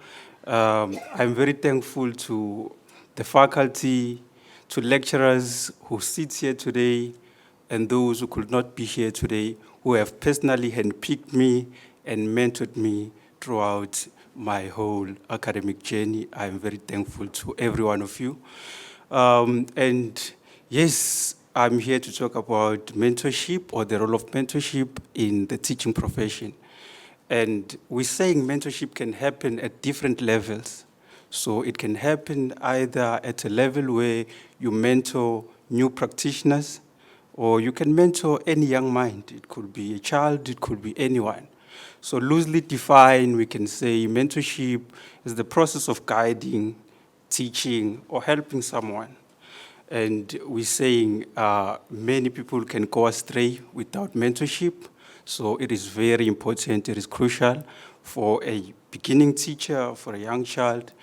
I'm very thankful to the faculty, to lecturers who sit here today, and those who could not be here today, who have personally handpicked me and mentored me throughout my whole academic journey. I'm very thankful to every one of you. And yes, I'm here to talk about mentorship or the role of mentorship in the teaching profession. And we're saying mentorship can happen at different levels. So it can happen either at a level where you mentor new practitioners, or you can mentor any young mind. It could be a child, it could be anyone. So loosely defined, we can say mentorship is the process of guiding, teaching, or helping someone. And we're saying many people can go astray without mentorship. So it is very important, it is crucial for a beginning teacher, for a young child.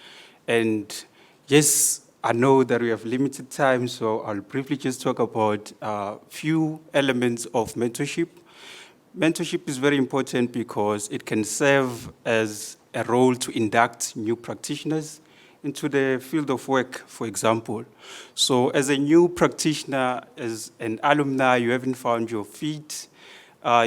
And yes, I know that we have limited time, so I'll briefly just talk about a few elements of mentorship. Mentorship is very important because it can serve as a role to induct new practitioners into the field of work, for example. So as a new practitioner, as an alumni, you haven't found your feet,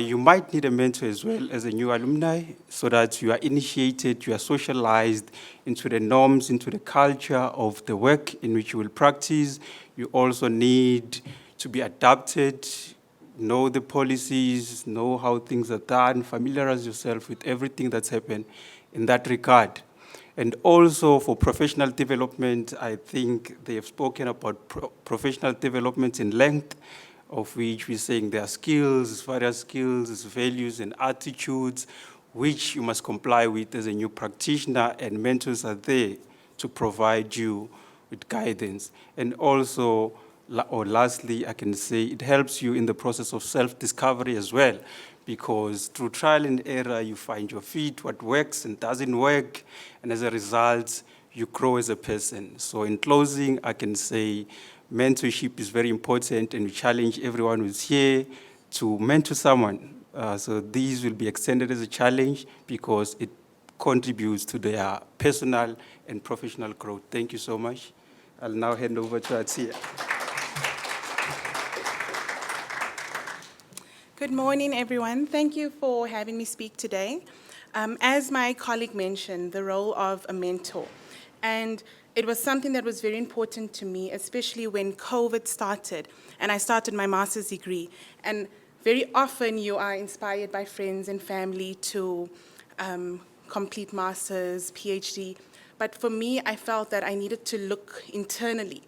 you might need a mentor as well as a new alumni so that you are initiated, you are socialized into the norms, into the culture of the work in which you will practice. You also need to be adapted, know the policies, know how things are done, familiarize yourself with everything that's happened in that regard. And also for professional development, I think they have spoken about professional development in length, of which we're saying there are skills, various skills, values, and attitudes, which you must comply with as a new practitioner, and mentors are there to provide you with guidance. And also or lastly, I can say it helps you in the process of self-discovery as well, because through trial and error, you find your feet, what works and doesn't work, and as a result, you grow as a person. So in closing, I can say mentorship is very important, and we challenge everyone who's here to mentor someone. So these will be extended as a challenge because it contributes to their personal and professional growth. Thank you so much. I'll now hand over to Atiya. Good morning, everyone. Thank you for having me speak today. As my colleague mentioned, the role of a mentor. And it was something that was very important to me, especially when COVID started and I started my master's degree. And very often you are inspired by friends and family to complete master's, PhD. But for me, I felt that I needed to look internally.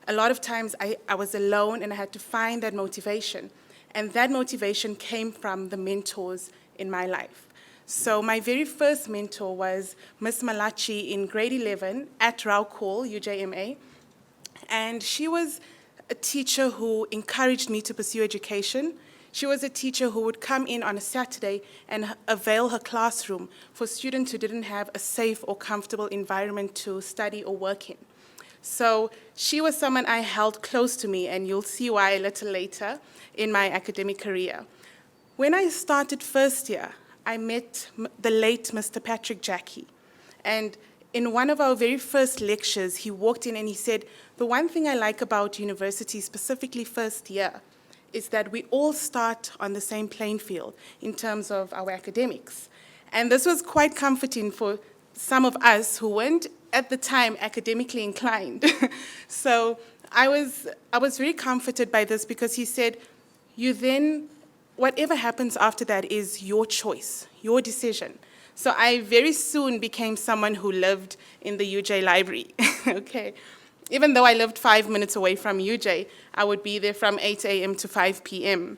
A lot of times I was alone and I had to find that motivation. And that motivation came from the mentors in my life. So my very first mentor was Miss Malachi in grade 11 at Raukol, UJMA. And she was a teacher who encouraged me to pursue education. She was a teacher who would come in on a Saturday and avail her classroom for students who didn't have a safe or comfortable environment to study or work in. So she was someone I held close to me, and you'll see why a little later in my academic career. When I started first year, I met the late Mr. Patrick Jackie. And in one of our very first lectures, he walked in and he said, the one thing I like about university, specifically first year, is that we all start on the same playing field in terms of our academics. And this was quite comforting for some of us who weren't at the time academically inclined. So I was very comforted by this because he said, you then, whatever happens after that is your choice, your decision. So I very soon became someone who lived in the UJ library, okay? Even though I lived 5 minutes away from UJ, I would be there from 8 a.m. to 5 p.m.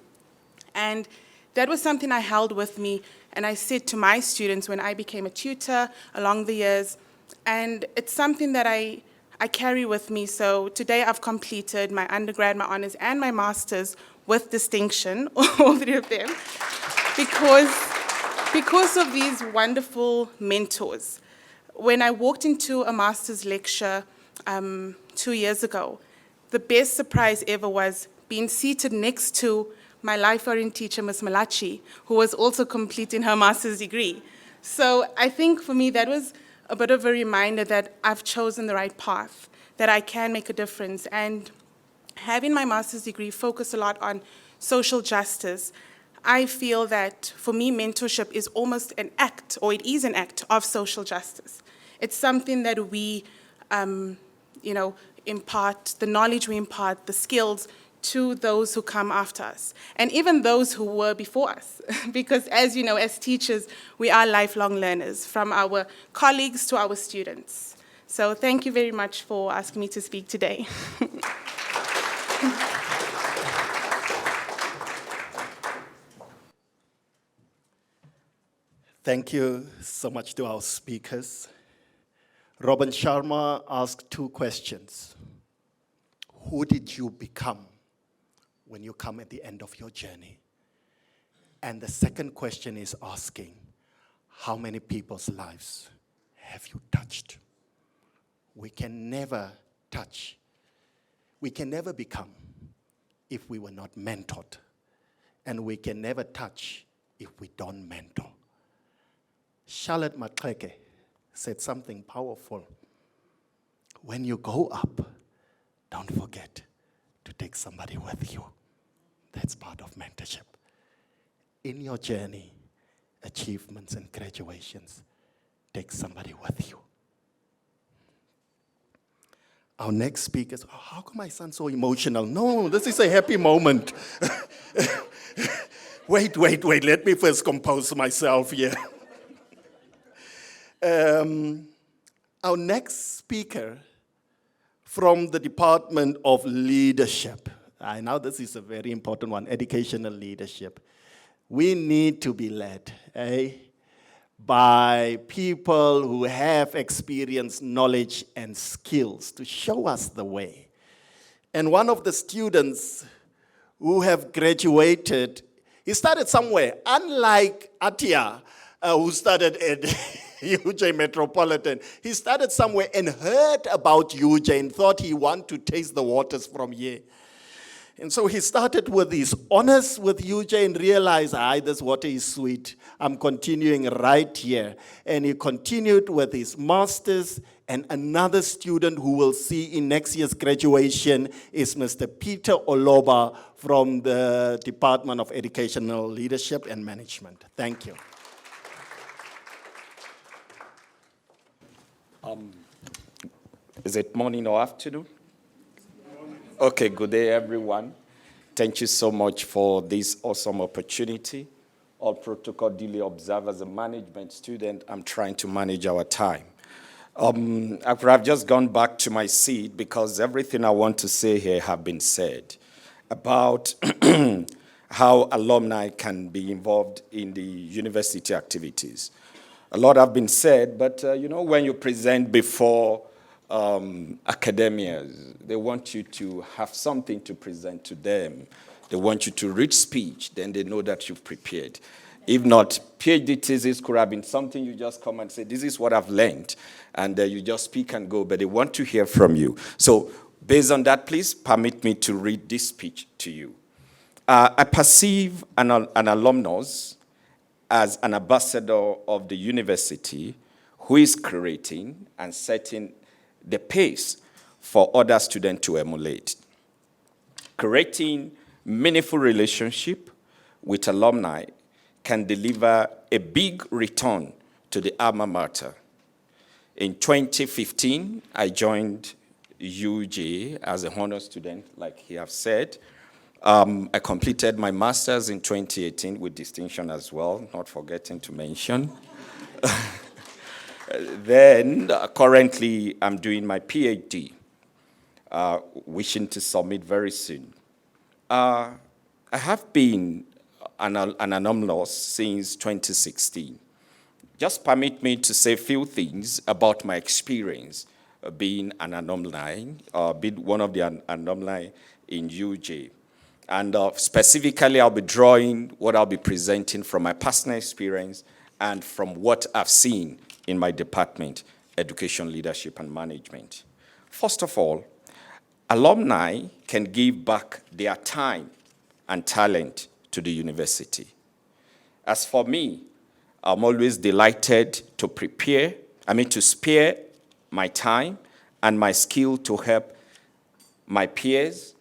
And that was something I held with me, and I said to my students when I became a tutor along the years, and it's something that I carry with me. So today I've completed my undergrad, my honors, and my master's with distinction, all three of them, because of these wonderful mentors. When I walked into a master's lecture 2 years ago, the best surprise ever was being seated next to my life-oriented teacher, Ms. Malachi, who was also completing her master's degree. So I think for me that was a bit of a reminder that I've chosen the right path, that I can make a difference. And having my master's degree focus a lot on social justice, I feel that for me, mentorship is almost an act, or it is an act of social justice. It's something that we, impart, the knowledge we impart, the skills to those who come after us, and even those who were before us. Because as you know, as teachers, we are lifelong learners, from our colleagues to our students. So thank you very much for asking me to speak today. Thank you so much to our speakers. Robin Sharma asked 2 questions. Who did you become when you come at the end of your journey? And the second question is asking, how many people's lives have you touched? We can never touch. We can never become if we were not mentored. And we can never touch if we don't mentor. Charlotte Matleke said something powerful. When you go up, don't forget to take somebody with you. That's part of mentorship. In your journey, achievements and graduations, take somebody with you. Our next speaker is, how come I sound so emotional? No, this is a happy moment. Wait, let me first compose myself here. Our next speaker from the Department of Leadership. Now this is a very important one, educational leadership. We need to be led by people who have experience, knowledge, and skills to show us the way. And one of the students who have graduated, he started somewhere, unlike Atiya, who started at Uj Metropolitan. He started somewhere and heard about Uj and thought he wanted to taste the waters from here. And so he started with his honors with Uj and realized, this water is sweet. I'm continuing right here. And he continued with his master's, and another student who we'll see in next year's graduation is Mr. Peter Oloba from the Department of Educational Leadership and Management. Thank you. Is it morning or afternoon? Okay, good day, everyone. Thank you so much for this awesome opportunity. All protocol duly observed. As a management student, I'm trying to manage our time. I've just gone back to my seat because everything I want to say here have been said about how alumni can be involved in the university activities. A lot have been said, but when you present before academia, they want you to have something to present to them. They want you to read speech, then they know that you've prepared. If not, PhD thesis could have been something you just come and say, this is what I've learned, and you just speak and go, but they want to hear from you. So based on that, please permit me to read this speech to you. I perceive an alumnus as an ambassador of the university who is creating and setting the pace for other students to emulate. Creating meaningful relationship with alumni can deliver a big return to the alma mater. In 2015, I joined UJ as a honor student, like he have said. I completed my master's in 2018 with distinction as well, not forgetting to mention. Then, currently, I'm doing my PhD, wishing to submit very soon. I have been an alumnus since 2016. Just permit me to say a few things about my experience being an alumni, being one of the alumni in UJ. And specifically, I'll be drawing what I'll be presenting from my personal experience and from what I've seen in my department, Education, Leadership, and Management. First of all, alumni can give back their time and talent to the university. As for me, I'm always delighted to spare my time and my skill to help my peers,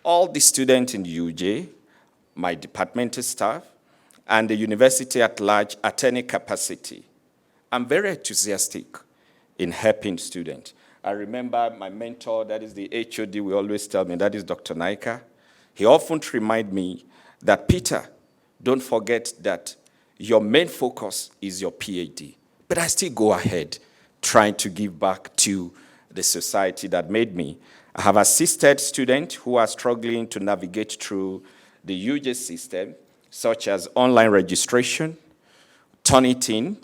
all the students in UJ, my departmental staff, and the university at large at any capacity. I'm very enthusiastic in helping students. I remember my mentor, that is the HOD, will always tell me, that is Dr. Naika. He often reminds me that, Peter, don't forget that your main focus is your PhD. But I still go ahead trying to give back to the society that made me. I have assisted students who are struggling to navigate through the UJ system, such as online registration, Turnitin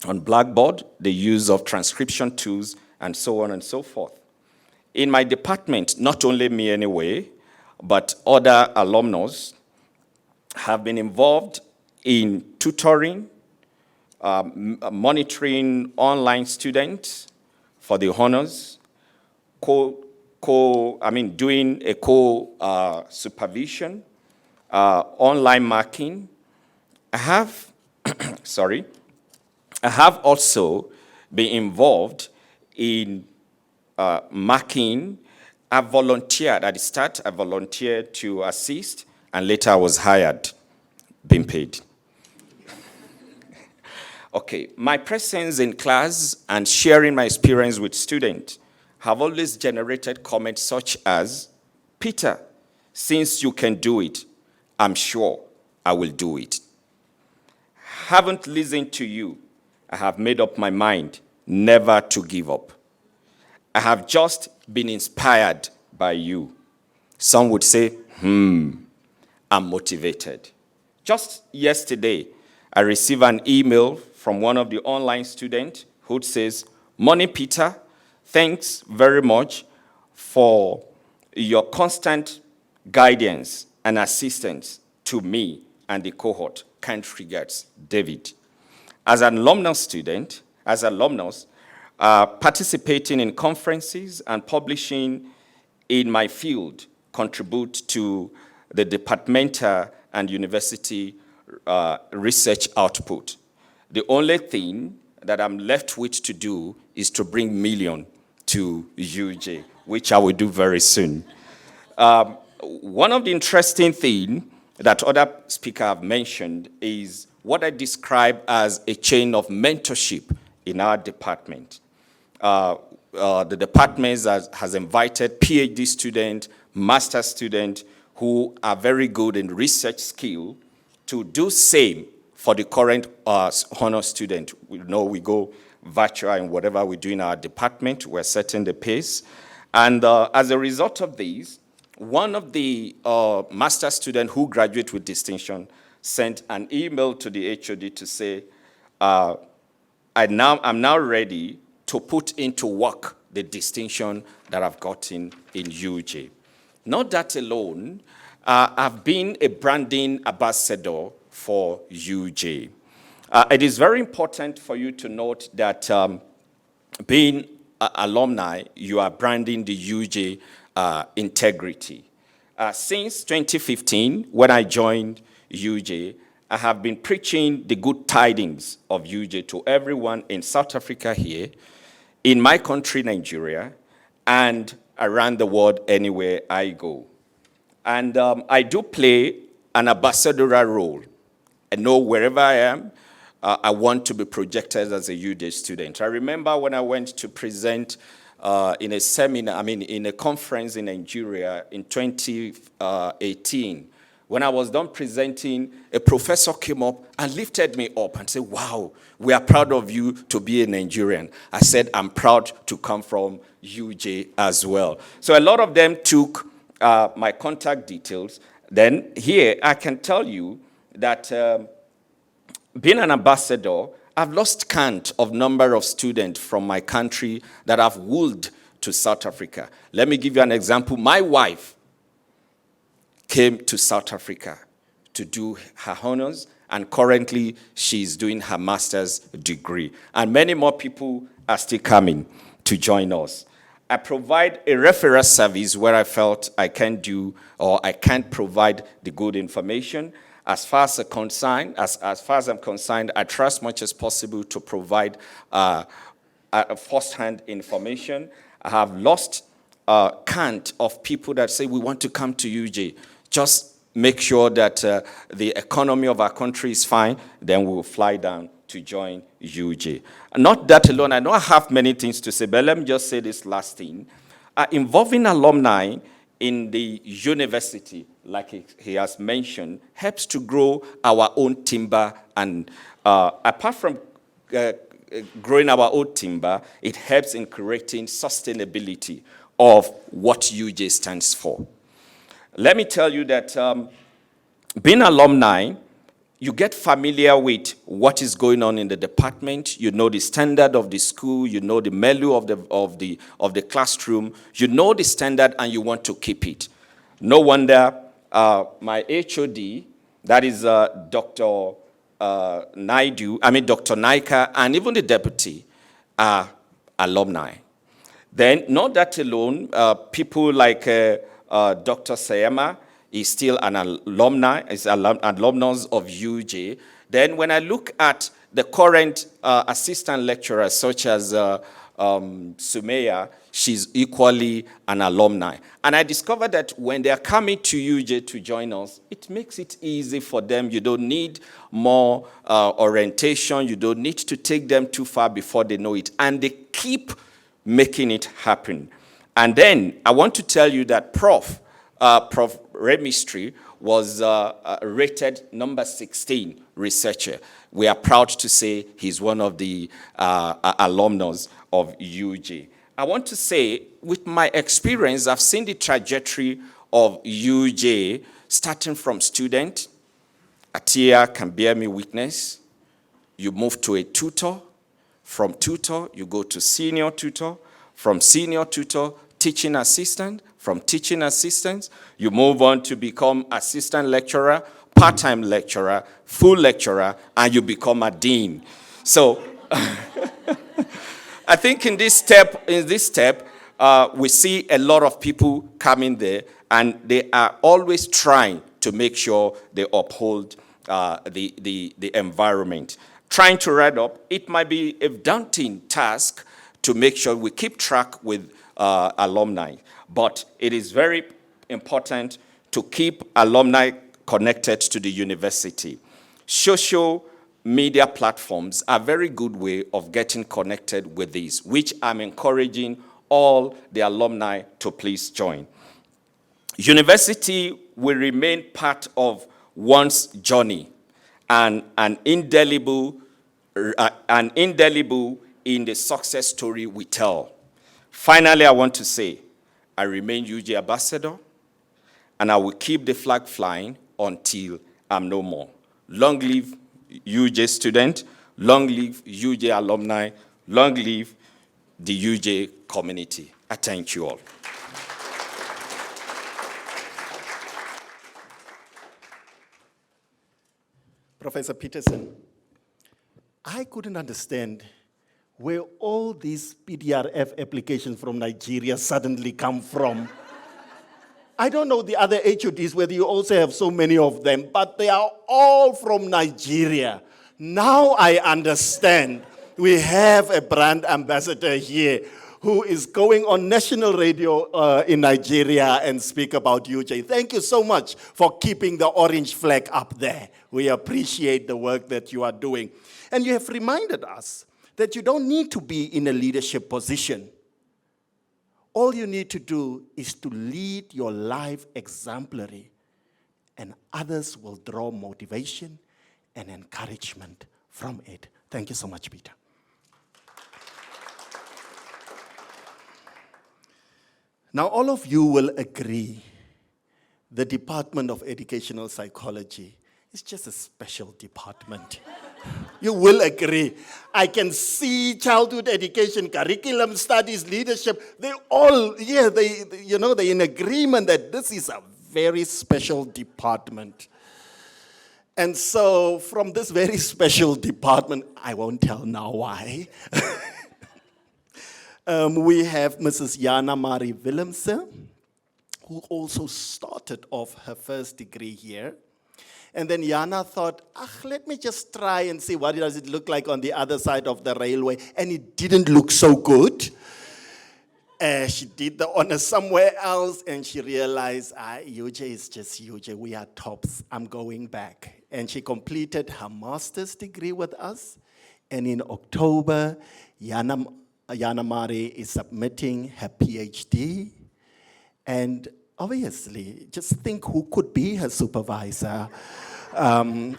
on Blackboard, the use of transcription tools, and so on and so forth. In my department, not only me anyway, but other alumnus have been involved in tutoring, monitoring online students for the honors, doing a supervision, online marking. I have also been involved in marking. I volunteered at the start. I volunteered to assist, and later I was hired, being paid. Okay, my presence in class and sharing my experience with students have always generated comments such as, Peter, since you can do it, I'm sure I will do it. Haven't listened to you. I have made up my mind never to give up. I have just been inspired by you. Some would say, I'm motivated. Just yesterday, I received an email from one of the online students who says, Morning, Peter. Thanks very much for your constant guidance and assistance to me and the cohort. Kind regards, David. As an alumnus student, as alumnus, participating in conferences and publishing in my field contribute to the departmental and university research output. The only thing that I'm left with to do is to bring million to UJ, which I will do very soon. One of the interesting things that other speakers have mentioned is what I describe as a chain of mentorship in our department. The department has invited PhD students, master students who are very good in research skill to do same for the current honor student. We know we go virtual in whatever we do in our department. We're setting the pace. And as a result of these, one of the master students who graduate with distinction sent an email to the HOD to say, I'm now ready to put into work the distinction that I've gotten in UJ. Not that alone, I've been a branding ambassador for UJ. It is very important for you to note that being alumni, you are branding the UJ integrity. Since 2015, when I joined UJ, I have been preaching the good tidings of UJ to everyone in South Africa here, in my country, Nigeria, and around the world anywhere I go. And I do play an ambassadorial role. I know wherever I am, I want to be projected as a UJ student. I remember when I went to present in a seminar, in a conference in Nigeria in 2018. When I was done presenting, a professor came up and lifted me up and said, wow, we are proud of you to be a Nigerian. I said, I'm proud to come from UJ as well. So a lot of them took my contact details. Then here, I can tell you that being an ambassador, I've lost count of number of students from my country that have wooed to South Africa. Let me give you an example. My wife came to South Africa to do her honors, and currently she's doing her master's degree. And many more people are still coming to join us. I provide a referral service where I felt I can't do or I can't provide the good information. As far as I'm concerned, I try as much as possible to provide first-hand information. I have lost count of people that say we want to come to UJ. Just make sure that the economy of our country is fine, then we will fly down to join UJ. Not that alone, I know I have many things to say, but let me just say this last thing. Involving alumni in the university, like he has mentioned, helps to grow our own timber. And apart from growing our own timber, it helps in creating sustainability of what UJ stands for. Let me tell you that being alumni, you get familiar with what is going on in the department. You know the standard of the school. You know the milieu of the classroom. You know the standard, and you want to keep it. No wonder my HOD, that is Dr. Dr. Naika, and even the deputy are alumni. Then, not that alone, people like Dr. Sayama is still an alumni, is alumnus of UJ. Then when I look at the current assistant lecturers, such as Sumeya, she's equally an alumni. And I discovered that when they are coming to UJ to join us, it makes it easy for them. You don't need more orientation. You don't need to take them too far before they know it. And they keep making it happen. And then I want to tell you that Prof Remistry was rated number 16 researcher. We are proud to say he's one of the alumnus of UJ. I want to say, with my experience, I've seen the trajectory of UJ starting from student. Atiya can bear me witness. You move to a tutor. From tutor, you go to senior tutor. From senior tutor teaching assistant. From teaching assistant, you move on to become assistant lecturer, part-time lecturer, full lecturer, and you become a dean. So I think in this step, we see a lot of people coming there, and they are always trying to make sure they uphold the environment. Trying to write up, it might be a daunting task to make sure we keep track with alumni, but it is very important to keep alumni connected to the university. Social media platforms are a very good way of getting connected with these, which I'm encouraging all the alumni to please join. University will remain part of one's journey and an indelible in the success story we tell. Finally, I want to say, I remain Uj ambassador, and I will keep the flag flying until I'm no more. Long live Uj student, long live Uj alumni, long live the Uj community. I thank you all. Professor Petersen, I couldn't understand where all these PDRF applications from Nigeria suddenly come from. I don't know the other HODs, whether you also have so many of them, but they are all from Nigeria. Now I understand. We have a brand ambassador here who is going on national radio in Nigeria and speak about UJ. Thank you so much for keeping the orange flag up there. We appreciate the work that you are doing. And you have reminded us that you don't need to be in a leadership position. All you need to do is to lead your life exemplary, and others will draw motivation and encouragement from it. Thank you so much, Peter. Now, all of you will agree the Department of Educational Psychology is just a special department. You will agree. I can see childhood education, curriculum studies, leadership. They all, they're in agreement that this is a very special department. And so from this very special department, I won't tell now why. We have Mrs. Jana Marie Willemse, who also started off her first degree here. And then Jana thought, let me just try and see what does it look like on the other side of the railway. And it didn't look so good. She did the honors somewhere else, and she realized, UJ is just UJ. We are tops. I'm going back. And she completed her master's degree with us. And in October, Jana Marie is submitting her PhD. And obviously, just think who could be her supervisor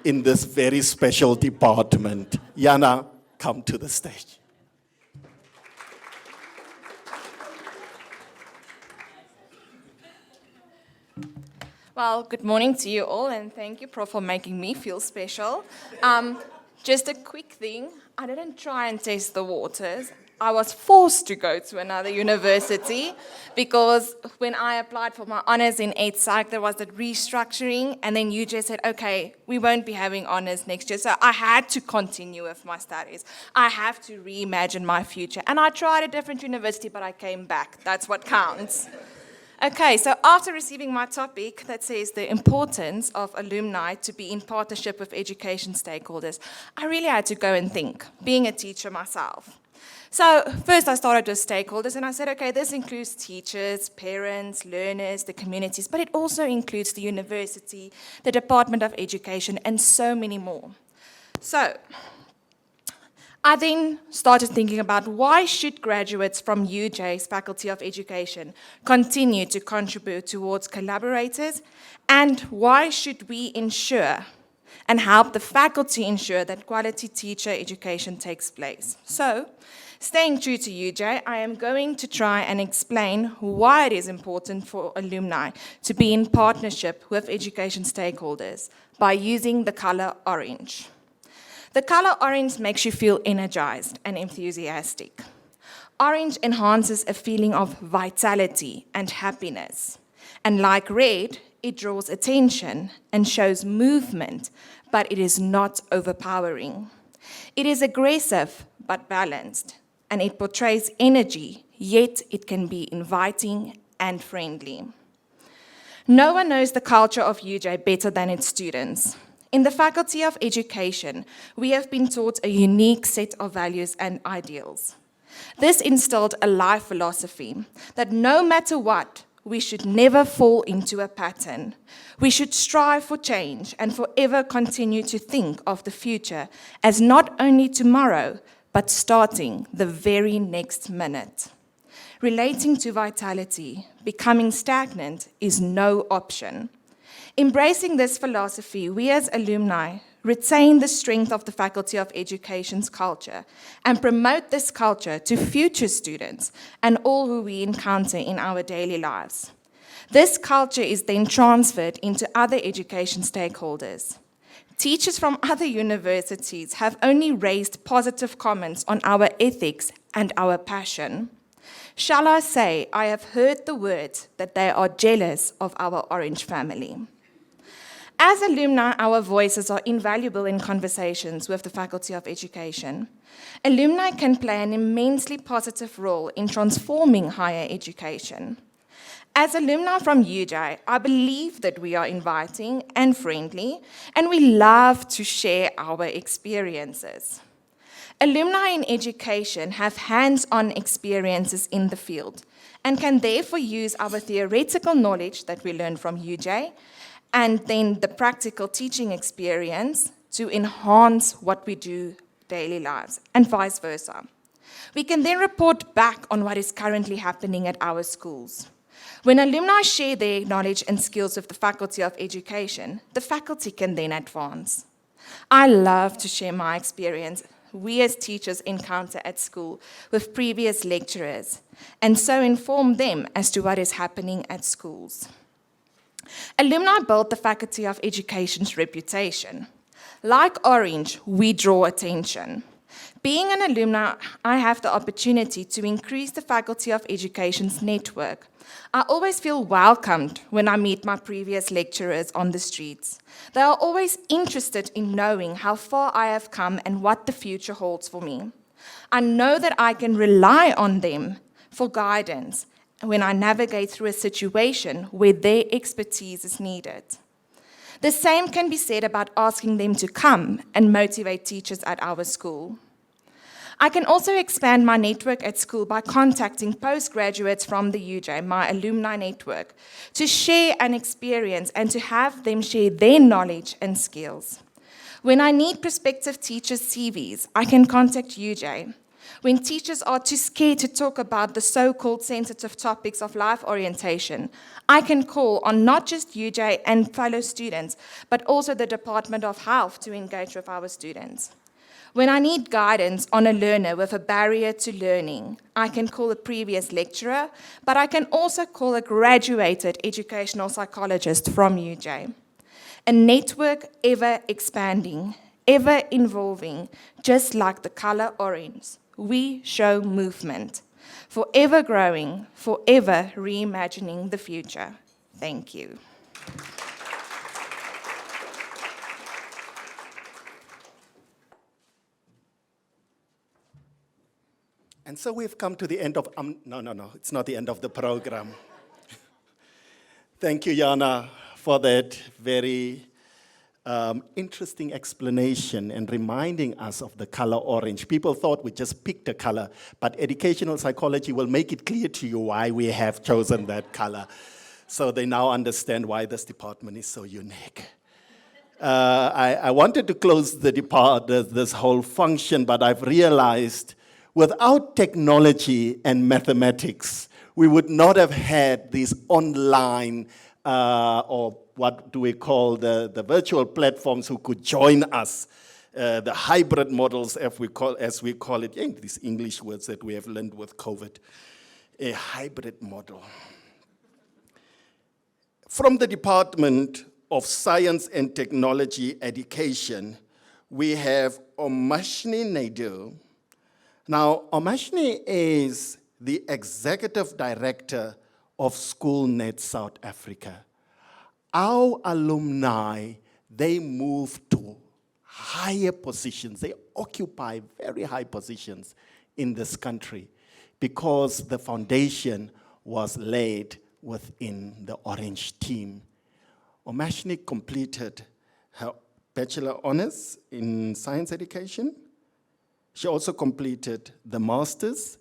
in this very special department. Jana, come to the stage. Well, good morning to you all, and thank you, Prof, for making me feel special. Just a quick thing, I didn't try and test the waters. I was forced to go to another university because when I applied for my honors in 8 Psych, there was that restructuring, and then UJ said, okay, we won't be having honors next year. So I had to continue with my studies. I have to reimagine my future. And I tried a different university, but I came back. That's what counts. Okay, so after receiving my topic that says the importance of alumni to be in partnership with education stakeholders, I really had to go and think, being a teacher myself. So first I started with stakeholders, and I said, okay, this includes teachers, parents, learners, the communities, but it also includes the university, the Department of Education, and so many more. So I then started thinking about why should graduates from UJ's Faculty of Education continue to contribute towards collaborators, and why should we ensure and help the faculty ensure that quality teacher education takes place. So, staying true to UJ, I am going to try and explain why it is important for alumni to be in partnership with education stakeholders by using the color orange. The color orange makes you feel energized and enthusiastic. Orange enhances a feeling of vitality and happiness. And like red, it draws attention and shows movement, but it is not overpowering. It is aggressive but balanced, and it portrays energy, yet it can be inviting and friendly. No one knows the culture of UJ better than its students. In the Faculty of Education, we have been taught a unique set of values and ideals. This instilled a life philosophy that no matter what, we should never fall into a pattern. We should strive for change and forever continue to think of the future as not only tomorrow, but starting the very next minute. Relating to vitality, becoming stagnant is no option. Embracing this philosophy, we as alumni retain the strength of the Faculty of Education's culture and promote this culture to future students and all who we encounter in our daily lives. This culture is then transferred into other education stakeholders. Teachers from other universities have only raised positive comments on our ethics and our passion. Shall I say, I have heard the words that they are jealous of our Orange family. As alumni, our voices are invaluable in conversations with the Faculty of Education. Alumni can play an immensely positive role in transforming higher education. As alumni from UJ, I believe that we are inviting and friendly, and we love to share our experiences. Alumni in education have hands-on experiences in the field and can therefore use our theoretical knowledge that we learn from UJ and then the practical teaching experience to enhance what we do daily lives, and vice versa. We can then report back on what is currently happening at our schools. When alumni share their knowledge and skills with the Faculty of Education, the faculty can then advance. I love to share my experience we as teachers encounter at school with previous lecturers, and so inform them as to what is happening at schools. Alumni build the Faculty of Education's reputation. Like Orange, we draw attention. Being an alumni, I have the opportunity to increase the Faculty of Education's network. I always feel welcomed when I meet my previous lecturers on the streets. They are always interested in knowing how far I have come and what the future holds for me. I know that I can rely on them for guidance when I navigate through a situation where their expertise is needed. The same can be said about asking them to come and motivate teachers at our school. I can also expand my network at school by contacting postgraduates from the UJ, my alumni network, to share an experience and to have them share their knowledge and skills. When I need prospective teachers' CVs, I can contact UJ. When teachers are too scared to talk about the so-called sensitive topics of life orientation, I can call on not just UJ and fellow students, but also the Department of Health to engage with our students. When I need guidance on a learner with a barrier to learning, I can call a previous lecturer, but I can also call a graduated educational psychologist from UJ. A network ever expanding, ever evolving, just like the color orange. We show movement, forever growing, forever reimagining the future. Thank you. And so we've come to the end of, no, it's not the end of the program. Thank you, Jana, for that very interesting explanation and reminding us of the color orange. People thought we just picked a color, but educational psychology will make it clear to you why we have chosen that color. So they now understand why this department is so unique. I wanted to close this whole function, but I've realized without technology and mathematics, we would not have had these online or what do we call the virtual platforms who could join us, the hybrid models, as we call it, these English words that we have learned with COVID, a hybrid model. From the Department of Science and Technology Education, we have Omashni Naidu, Now, Omashni is the executive director of SchoolNet South Africa. Our alumni, they move to higher positions. They occupy very high positions in this country because the foundation was laid within the Orange team. Omashni completed her Bachelor Honors in Science Education. She also completed the Masters,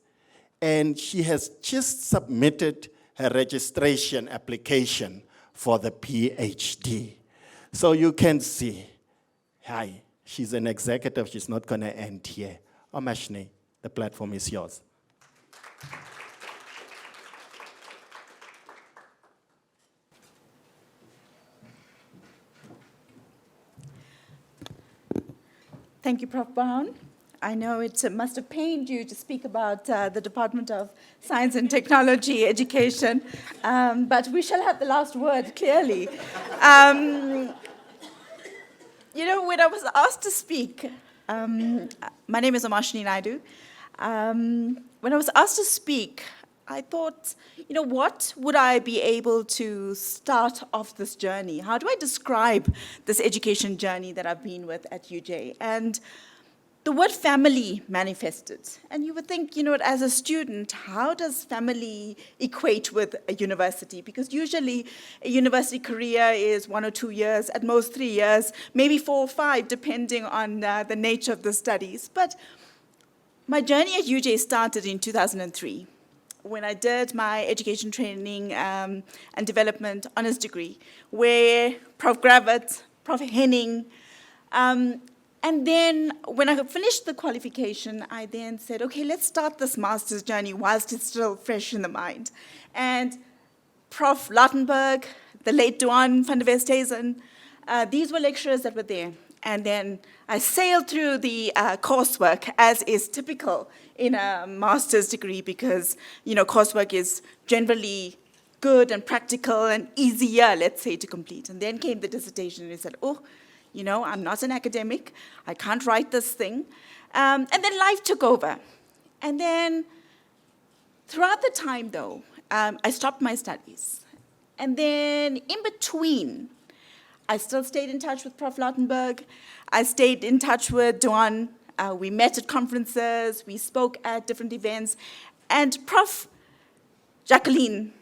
and she has just submitted her registration application for the PhD. So you can see, hi, she's an executive, she's not gonna end here. Omashni, the platform is yours. Thank you, Prof. Brown. I know it must have pained you to speak about the Department of Science and Technology Education, but we shall have the last word, clearly. You know, when I was asked to speak, my name is Omashni Naidu. When I was asked to speak, I thought, you know, what would I be able to start off this journey? How do I describe this education journey that I've been with at UJ? And the word family manifested. And you would think, you know, as a student, how does family equate with a university? Because usually a university career is 1 or 2 years, at most 3 years, maybe 4 or 5, depending on the nature of the studies. But my journey at UJ started in 2003. When I did my education training and development honors degree, where Prof. Kravitz, Prof. Henning, and then when I finished the qualification, I then said, okay, let's start this master's journey whilst it's still fresh in the mind. And Prof. Lautenberg, the late Duan van der Westhuizen, these were lecturers that were there. And then I sailed through the coursework, as is typical in a master's degree, because, you know, coursework is generally good and practical and easier, let's say, to complete. And then came the dissertation, and I said, oh, you know, I'm not an academic. I can't write this thing. And then life took over. And then throughout the time, though, I stopped my studies. And then in between, I still stayed in touch with Prof. Lautenberg. I stayed in touch with Duan. We met at conferences. We spoke at different events. And Prof. Jacqueline,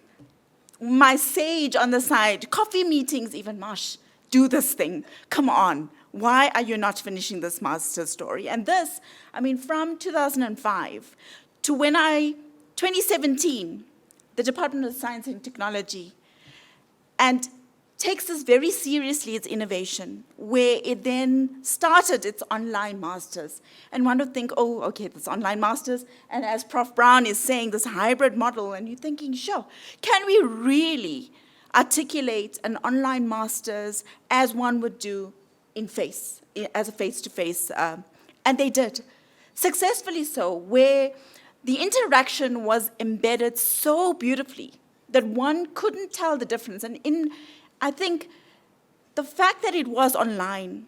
my sage on the side, coffee meetings, even, Mash, do this thing. Come on. Why are you not finishing this master's story? And this, I mean, from 2005 to 2017, the Department of Science and Technology, and takes this very seriously, its innovation, where it then started its online masters. And one would think, oh, okay, this online masters, and as Prof. Brown is saying, this hybrid model, and you're thinking, sure, can we really articulate an online master's as one would do as a face-to-face? And they did. Successfully so, where the interaction was embedded so beautifully that one couldn't tell the difference. And I think the fact that it was online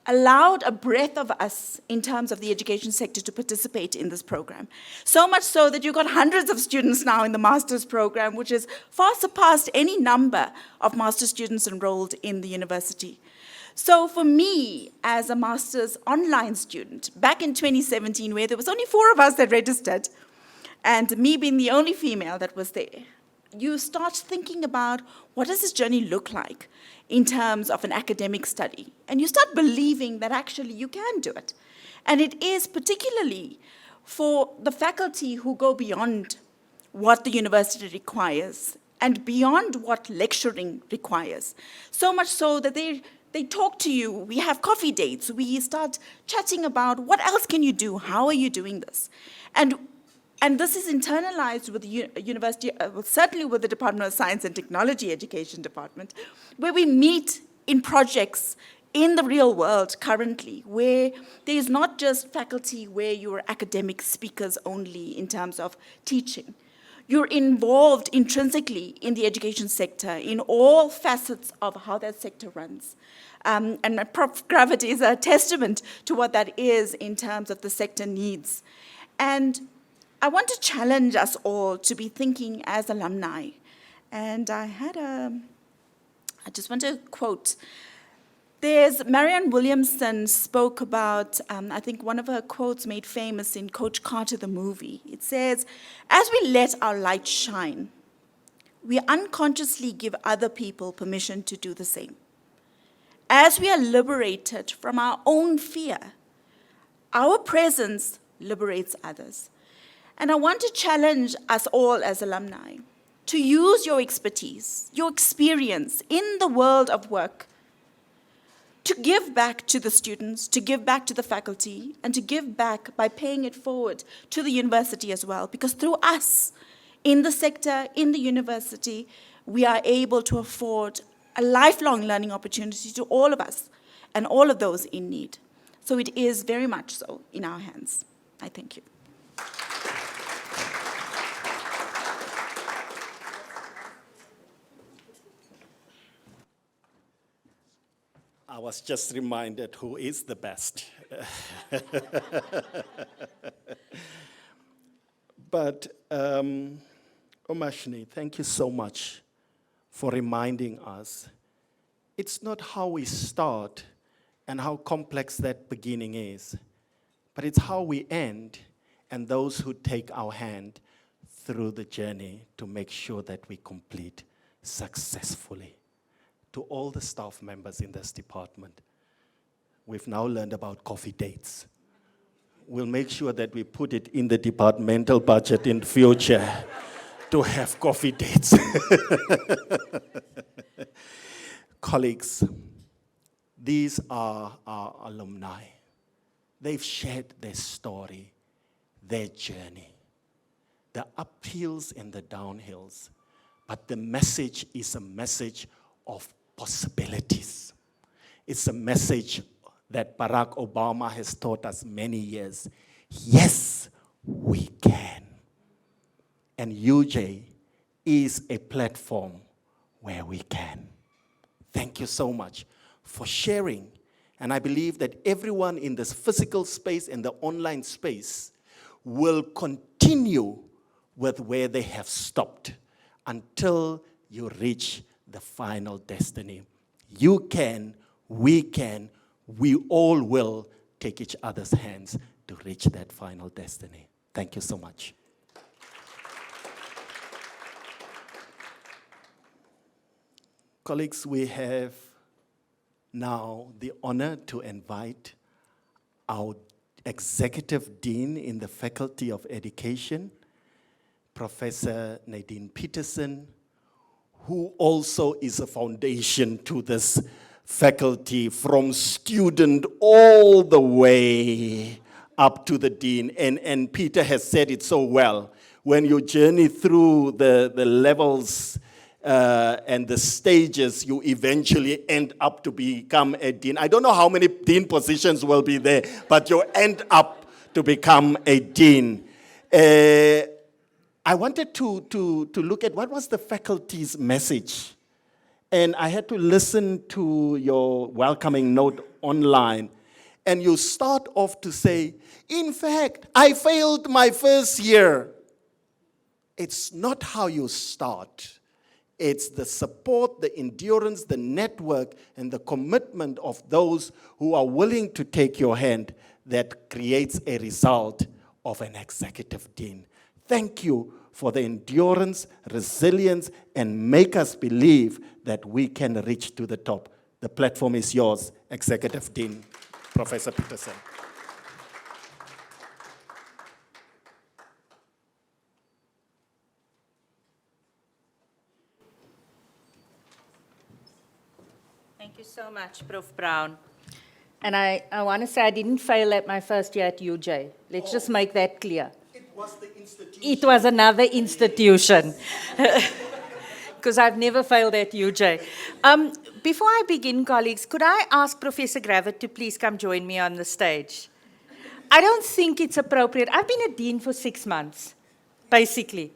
allowed a breadth of us in terms of the education sector to participate in this program. So much so that you've got hundreds of students now in the master's program, which has far surpassed any number of master's students enrolled in the university. So for me, as a master's online student, back in 2017, where there was only 4 of us that registered, and me being the only female that was there, you start thinking about what does this journey look like in terms of an academic study. And you start believing that actually you can do it. And it is particularly for the faculty who go beyond what the university requires and beyond what lecturing requires. So much so that they talk to you, we have coffee dates, we start chatting about what else can you do, how are you doing this? And this is internalized with the university, certainly with the Department of Science and Technology Education Department, where we meet in projects in the real world currently, where there is not just faculty where you're academic speakers only in terms of teaching. You're involved intrinsically in the education sector, in all facets of how that sector runs. And my Prof. Kravitz is a testament to what that is in terms of the sector needs. And I want to challenge us all to be thinking as alumni. And I just want to quote. There's Marianne Williamson spoke about, I think one of her quotes made famous in Coach Carter the movie. It says, as we let our light shine, we unconsciously give other people permission to do the same. As we are liberated from our own fear, our presence liberates others. And I want to challenge us all as alumni to use your expertise, your experience in the world of work to give back to the students, to give back to the faculty, and to give back by paying it forward to the university as well. Because through us, in the sector, in the university, we are able to afford a lifelong learning opportunity to all of us and all of those in need. So it is very much so in our hands. I thank you. I was just reminded who is the best. But, Omashni, thank you so much for reminding us. It's not how we start and how complex that beginning is, but it's how we end and those who take our hand through the journey to make sure that we complete successfully. To all the staff members in this department, we've now learned about coffee dates. We'll make sure that we put it in the departmental budget in future to have coffee dates. Colleagues, these are our alumni. They've shared their story, their journey, the uphills and the downhills. But the message is a message of possibilities. It's a message that Barack Obama has taught us many years. Yes, we can. And UJ is a platform where we can. Thank you so much for sharing. And I believe that everyone in this physical space and the online space will continue with where they have stopped until you reach the final destiny. You can, we all will take each other's hands to reach that final destiny. Thank you so much. Colleagues, we have now the honor to invite our Executive Dean in the Faculty of Education, Professor Nadine Petersen, who also is a foundation to this faculty, from student all the way up to the dean. And Peter has said it so well. When you journey through the levels and the stages, you eventually end up to become a dean. I don't know how many dean positions will be there, but you end up to become a dean. I wanted to look at what was the faculty's message. And I had to listen to your welcoming note online. And you start off to say, in fact, I failed my first year. It's not how you start. It's the support, the endurance, the network, and the commitment of those who are willing to take your hand that creates a result of an executive dean. Thank you for the endurance, resilience, and make us believe that we can reach to the top. The platform is yours, Executive Dean, Professor Petersen. Thank you so much, Prof. Brown. And I want to say I didn't fail at my first year at UJ. Let's just make that clear. It was the institution. It was another institution. Because I've never failed at UJ. Before I begin, colleagues, could I ask Professor Kravitz to please come join me on the stage? I don't think it's appropriate. I've been a dean for 6 months, basically.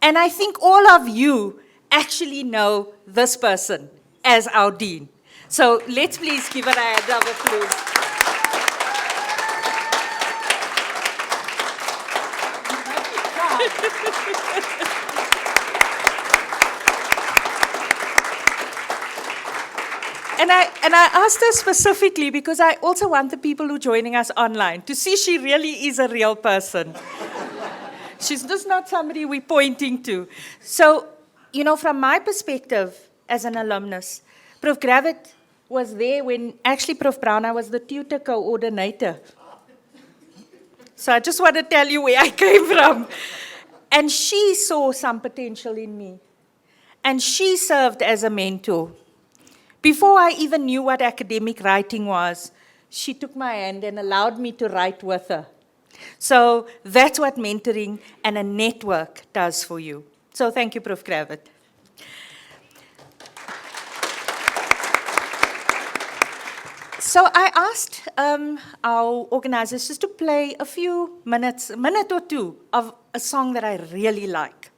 And I think all of you actually know this person as our dean. So let's please give her a hand of applause. And I asked her specifically because I also want the people who are joining us online to see she really is a real person. She's just not somebody we're pointing to. So, you know, from my perspective as an alumnus, Prof. Kravitz was there when actually Prof. Brown, I was the tutor coordinator. So I just want to tell you where I came from. And she saw some potential in me. And she served as a mentor. Before I even knew what academic writing was, she took my hand and allowed me to write with her. So that's what mentoring and a network does for you. So thank you, Prof. Kravitz. So I asked our organizers just to play a few minutes, a minute or two, of a song that I really like.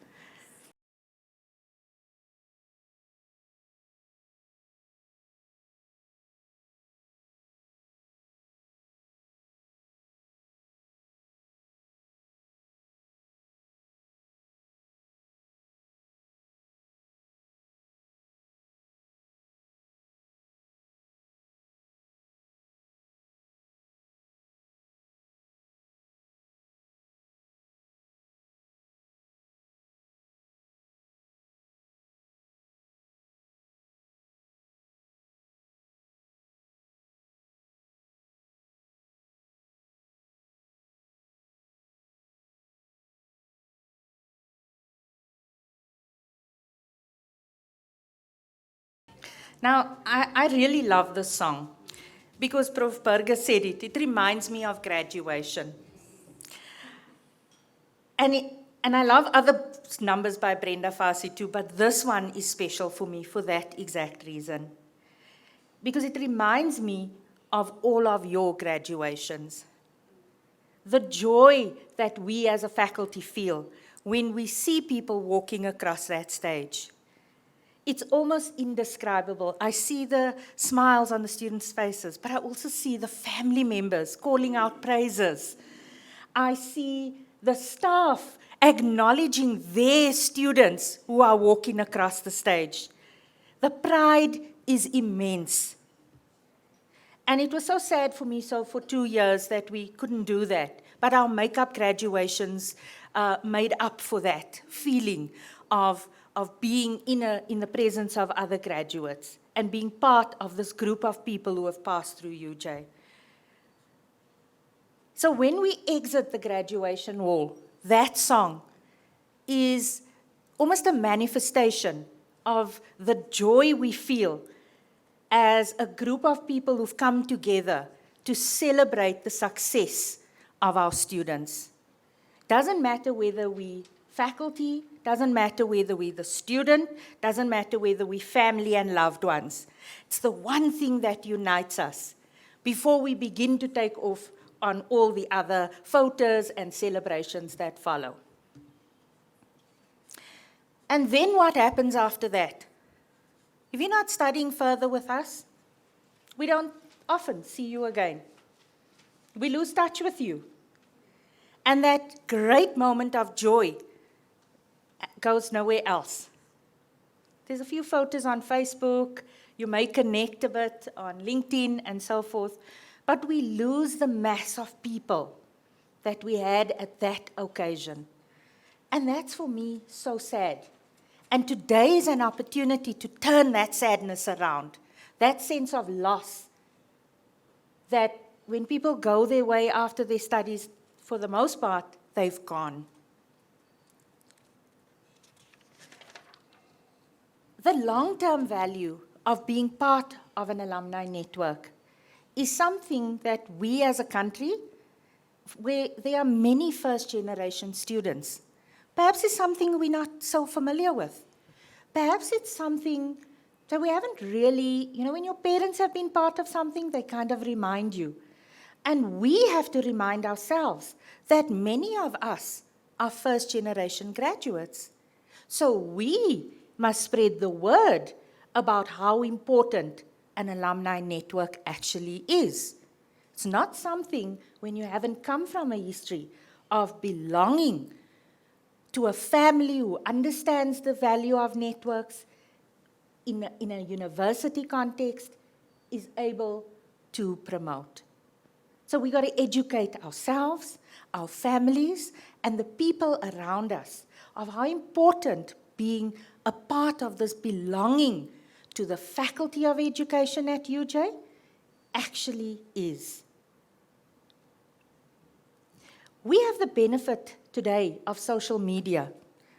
Now, I really love this song because Prof. Berger said it. It reminds me of graduation. And I love other numbers by Brenda Fassie too, but this one is special for me for that exact reason. Because it reminds me of all of your graduations. The joy that we as a faculty feel when we see people walking across that stage. It's almost indescribable. I see the smiles on the students' faces, but I also see the family members calling out praises. I see the staff acknowledging their students who are walking across the stage. The pride is immense. And it was so sad for me, so for 2 years that we couldn't do that. But our makeup graduations made up for that feeling of being in the presence of other graduates and being part of this group of people who have passed through UJ. So when we exit the graduation hall, that song is almost a manifestation of the joy we feel as a group of people who've come together to celebrate the success of our students. Doesn't matter whether we faculty, doesn't matter whether we're the student, doesn't matter whether we're family and loved ones. It's the one thing that unites us before we begin to take off on all the other photos and celebrations that follow. And then what happens after that? If you're not studying further with us, we don't often see you again. We lose touch with you. And that great moment of joy goes nowhere else. There's a few photos on Facebook, you may connect a bit on LinkedIn and so forth, but we lose the mass of people that we had at that occasion. And that's for me so sad. And today is an opportunity to turn that sadness around, that sense of loss, that when people go their way after their studies, for the most part, they've gone. The long-term value of being part of an alumni network is something that we as a country, where there are many first-generation students, perhaps it's something we're not so familiar with. Perhaps it's something that we haven't really, when your parents have been part of something, they kind of remind you. And we have to remind ourselves that many of us are first-generation graduates. So we must spread the word about how important an alumni network actually is. It's not something when you haven't come from a history of belonging to a family who understands the value of networks in a university context is able to promote. So we got to educate ourselves, our families, and the people around us of how important being a part of this belonging to the Faculty of Education at UJ actually is. We have the benefit today of social media,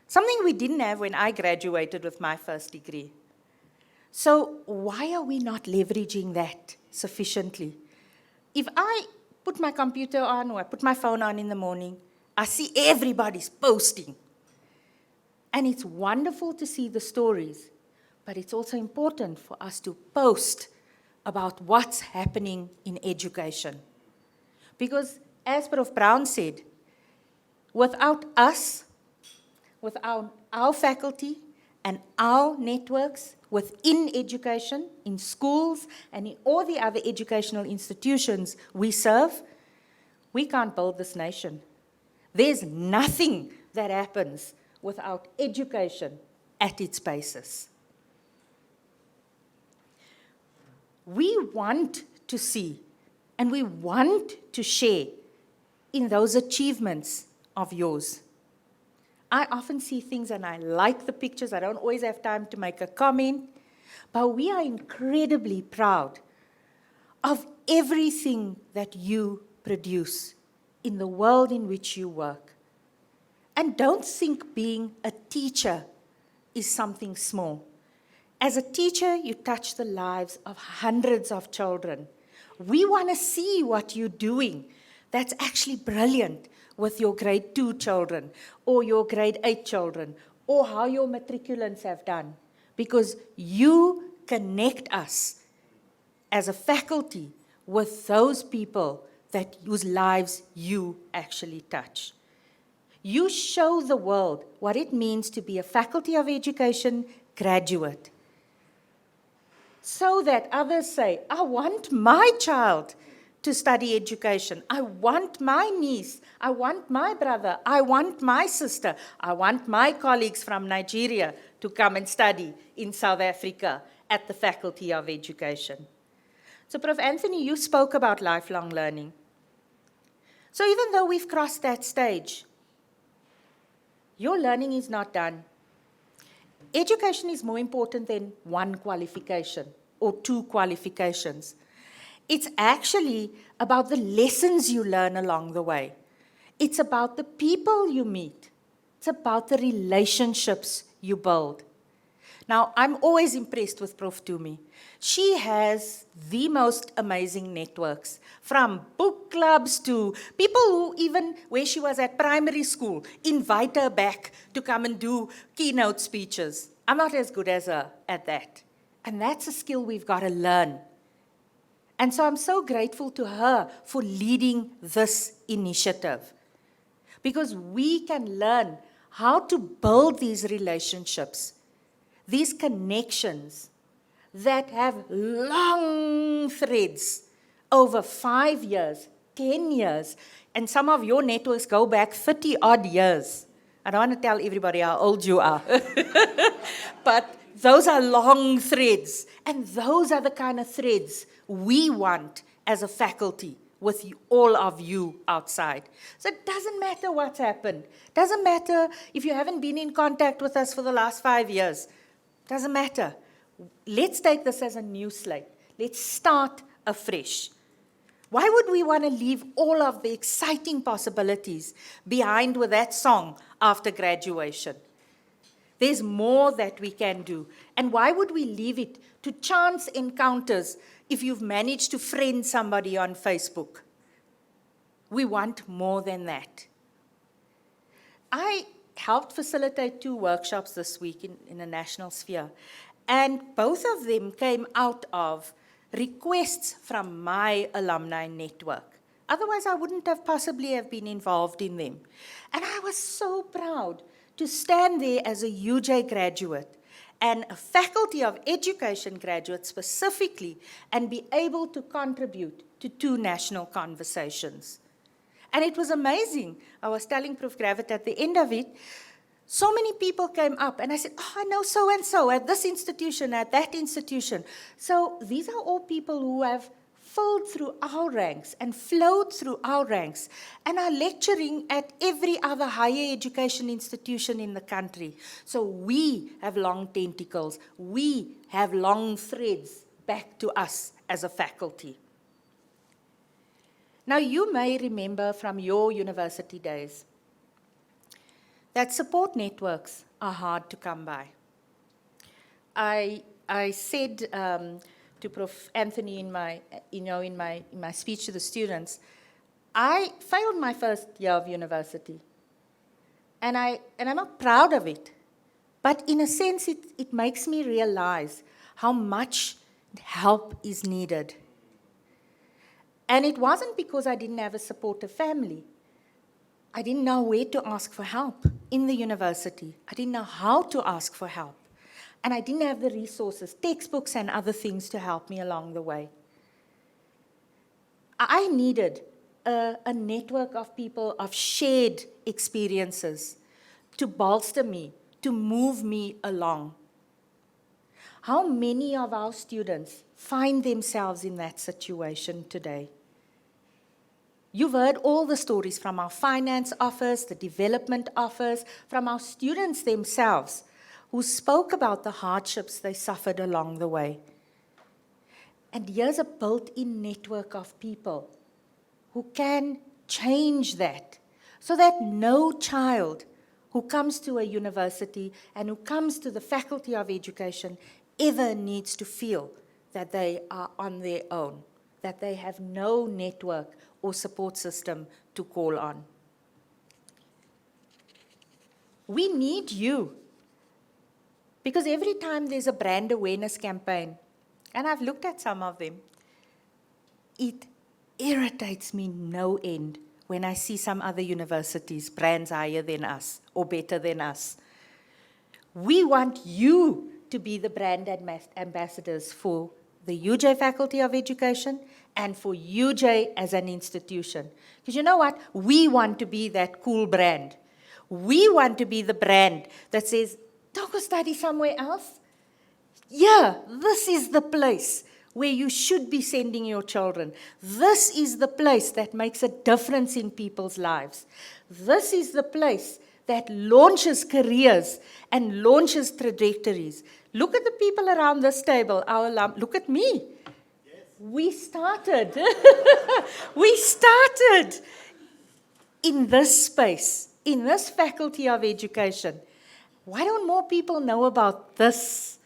something we didn't have when I graduated with my first degree. So why are we not leveraging that sufficiently? If I put my computer on or I put my phone on in the morning, I see everybody's posting. And it's wonderful to see the stories, but it's also important for us to post about what's happening in education. Because as Prof. Brown said, without us, without our faculty and our networks within education, in schools, and in all the other educational institutions we serve, we can't build this nation. There's nothing that happens without education at its basis. We want to see and we want to share in those achievements of yours. I often see things and I like the pictures. I don't always have time to make a comment, but we are incredibly proud of everything that you produce in the world in which you work. And don't think being a teacher is something small. As a teacher, you touch the lives of hundreds of children. We want to see what you're doing that's actually brilliant with your grade 2 children or your grade 8 children or how your matriculants have done, because you connect us as a faculty with those people whose lives you actually touch. You show the world what it means to be a Faculty of Education graduate, so that others say, I want my child to study education. I want my niece. I want my brother. I want my sister. I want my colleagues from Nigeria to come and study in South Africa at the Faculty of Education. So, Prof. Anthony, you spoke about lifelong learning. So even though we've crossed that stage, your learning is not done. Education is more important than one qualification or 2 qualifications. It's actually about the lessons you learn along the way. It's about the people you meet. It's about the relationships you build. Now, I'm always impressed with Prof. Tumi. She has the most amazing networks, from book clubs to people who, even where she was at primary school, invite her back to come and do keynote speeches. I'm not as good as her at that. And that's a skill we've got to learn. And so I'm so grateful to her for leading this initiative, because we can learn how to build these relationships, these connections that have long threads over 5 years, 10 years, and some of your networks go back 30-odd years. I don't want to tell everybody how old you are, but those are long threads, and those are the kind of threads we want as a faculty with all of you outside. So it doesn't matter what's happened. Doesn't matter if you haven't been in contact with us for the last 5 years. Doesn't matter. Let's take this as a new slate. Let's start afresh. Why would we want to leave all of the exciting possibilities behind with that song after graduation? There's more that we can do. And why would we leave it to chance encounters if you've managed to friend somebody on Facebook? We want more than that. I helped facilitate 2 workshops this week in a national sphere, and both of them came out of requests from my alumni network. Otherwise, I wouldn't have possibly have been involved in them. And I was so proud to stand there as a UJ graduate and a Faculty of Education graduate specifically, and be able to contribute to 2 national conversations. And it was amazing. I was telling Prof. Kravitz at the end of it, So many people came up, and I said, oh, I know so-and-so at this institution, at that institution. So these are all people who have filled through our ranks and flowed through our ranks and are lecturing at every other higher education institution in the country. So we have long tentacles. We have long threads back to us as a faculty. Now, you may remember from your university days that support networks are hard to come by. I said to Prof. Anthony in my speech to the students, I failed my first year of university, and I'm not proud of it. But in a sense, it makes me realize how much help is needed. And it wasn't because I didn't have a supportive family. I didn't know where to ask for help in the university. I didn't know how to ask for help. And I didn't have the resources, textbooks and other things to help me along the way. I needed a network of people, of shared experiences to bolster me, to move me along. How many of our students find themselves in that situation today? You've heard all the stories from our finance office, the development office, from our students themselves who spoke about the hardships they suffered along the way. And here's a built-in network of people who can change that so that no child who comes to a university and who comes to the Faculty of Education ever needs to feel that they are on their own, that they have no network or support system to call on. We need you, because every time there's a brand awareness campaign, and I've looked at some of them, it irritates me no end when I see some other universities, brands higher than us or better than us. We want you to be the brand ambassadors for the UJ Faculty of Education and for UJ as an institution. Because you know what? We want to be that cool brand. We want to be the brand that says, don't go study somewhere else. Yeah, this is the place where you should be sending your children. This is the place that makes a difference in people's lives. This is the place that launches careers and launches trajectories. Look at the people around this table, our alum. Look at me. Yes. We started in this space, in this Faculty of Education. Why don't more people know about this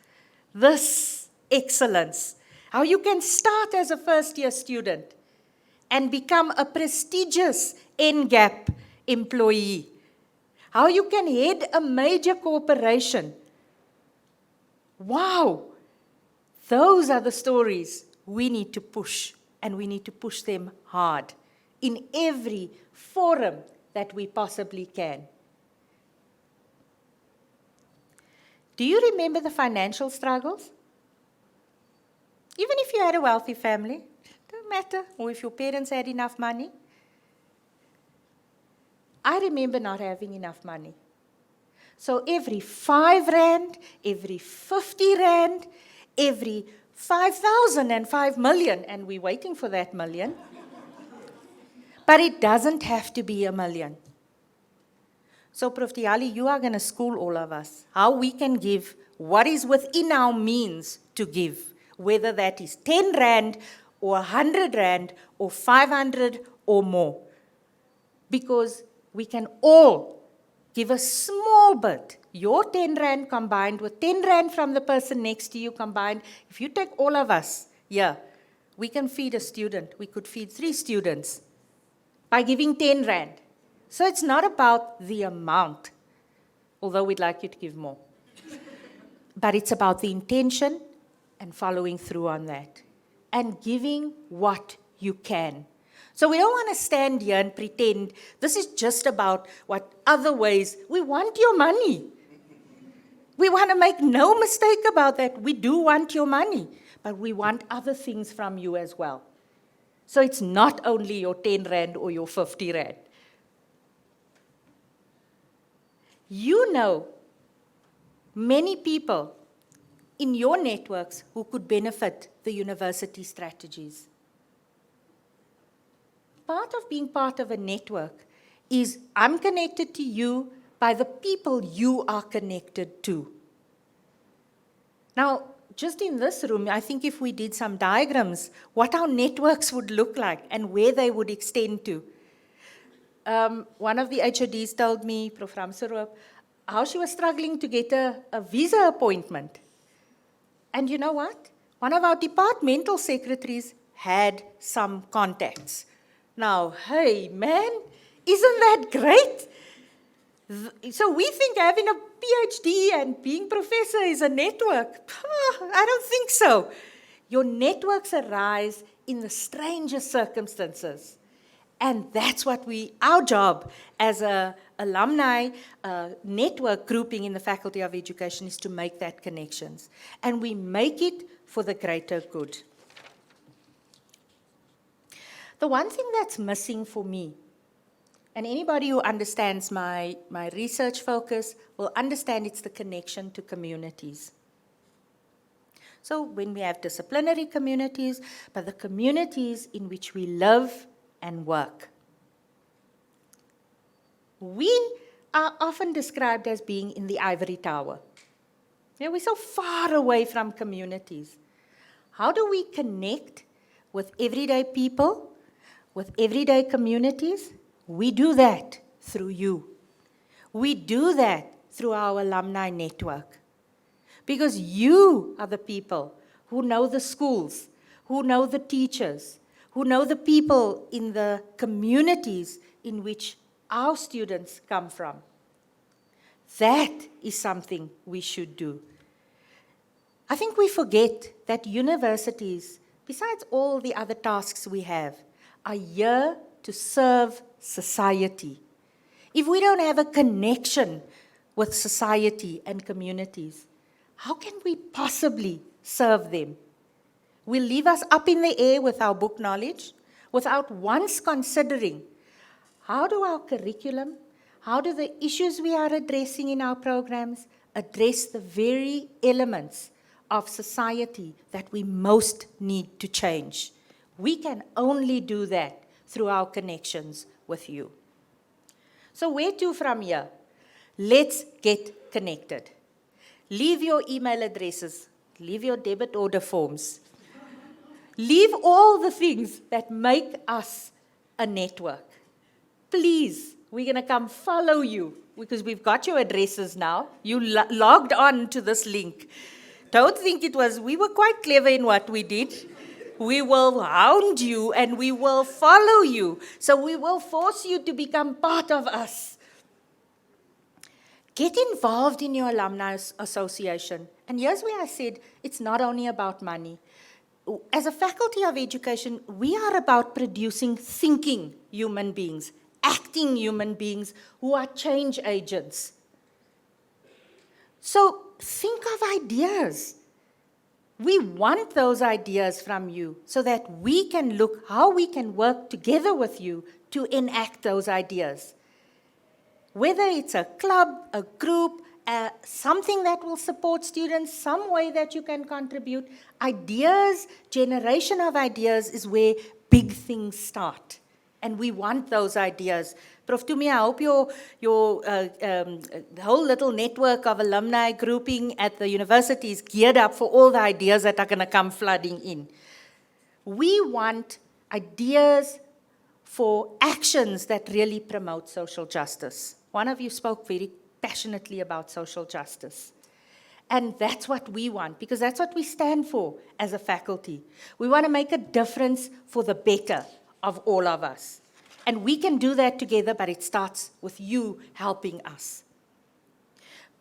excellence? How you can start as a first-year student and become a prestigious NGAP employee. How you can head a major corporation. Wow! Those are the stories we need to push, and we need to push them hard in every forum that we possibly can. Do you remember the financial struggles? Even if you had a wealthy family, don't matter, or if your parents had enough money. I remember not having enough money. So every 5 rand, every 50 rand, every 5,000 and 5 million, and we're waiting for that million. But it doesn't have to be a million. So Prof. Tiali, you are going to school all of us how we can give what is within our means to give, whether that is 10 rand or 100 rand or 500 or more. Because we can all give a small bit. Your 10 rand combined with 10 rand from the person next to you combined, if you take all of us, yeah, we can feed a student. We could feed 3 students by giving 10 rand. So it's not about the amount, although we'd like you to give more. But it's about the intention and following through on that and giving what you can. So we don't want to stand here and pretend this is just about what other ways. We want your money. We want to make no mistake about that. We do want your money, but we want other things from you as well. So it's not only your 10 rand or your 50 rand. You know many people in your networks who could benefit the university strategies. Part of being part of a network is I'm connected to you by the people you are connected to. Now, just in this room, I think if we did some diagrams, what our networks would look like and where they would extend to. One of the HODs told me, Prof. Ramseroop, how she was struggling to get a visa appointment. And you know what? One of our departmental secretaries had some contacts. Now, hey, man, isn't that great? So we think having a PhD and being professor is a network. I don't think so. Your networks arise in the strangest circumstances. And that's what our job as a alumni network grouping in the Faculty of Education is to make that connections. And we make it for the greater good. The one thing that's missing for me, and anybody who understands my research focus will understand it's the connection to communities. So when we have disciplinary communities, but the communities in which we live and work. We are often described as being in the ivory tower. We're so far away from communities. How do we connect with everyday people, with everyday communities? We do that through you. We do that through our alumni network. Because you are the people who know the schools, who know the teachers, who know the people in the communities in which our students come from. That is something we should do. I think we forget that universities, besides all the other tasks we have, are here to serve society. If we don't have a connection with society and communities, how can we possibly serve them? Will leave us up in the air with our book knowledge without once considering how do our curriculum, how do the issues we are addressing in our programs address the very elements of society that we most need to change. We can only do that through our connections with you. So where to from here? Let's get connected. Leave your email addresses, leave your debit order forms. Leave all the things that make us a network. Please, we're going to come follow you because we've got your addresses now. You logged on to this link. Don't think we were quite clever in what we did. We will hound you and we will follow you. So we will force you to become part of us. Get involved in your alumni association. And here's where I said it's not only about money. As a Faculty of Education, we are about producing thinking human beings, acting human beings who are change agents. So think of ideas. We want those ideas from you so that we can look how we can work together with you to enact those ideas. Whether it's a club, a group, something that will support students, some way that you can contribute. Ideas, generation of ideas is where big things start. And we want those ideas. Prof. Tumi, I hope your whole little network of alumni grouping at the university is geared up for all the ideas that are going to come flooding in. We want ideas for actions that really promote social justice. One of you spoke very passionately about social justice. And that's what we want, because that's what we stand for as a faculty. We want to make a difference for the better of all of us. And we can do that together, but it starts with you helping us.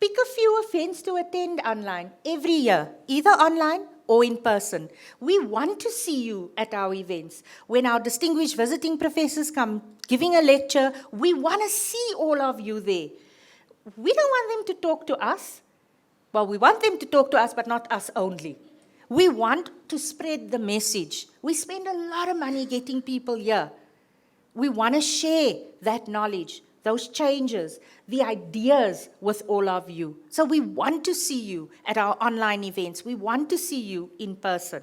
Pick a few events to attend online every year, either online or in person. We want to see you at our events. When our distinguished visiting professors come giving a lecture, we want to see all of you there. We don't want them to talk to us. Well, we want them to talk to us, but not us only. We want to spread the message. We spend a lot of money getting people here. We want to share that knowledge, those changes, the ideas with all of you. So we want to see you at our online events. We want to see you in person.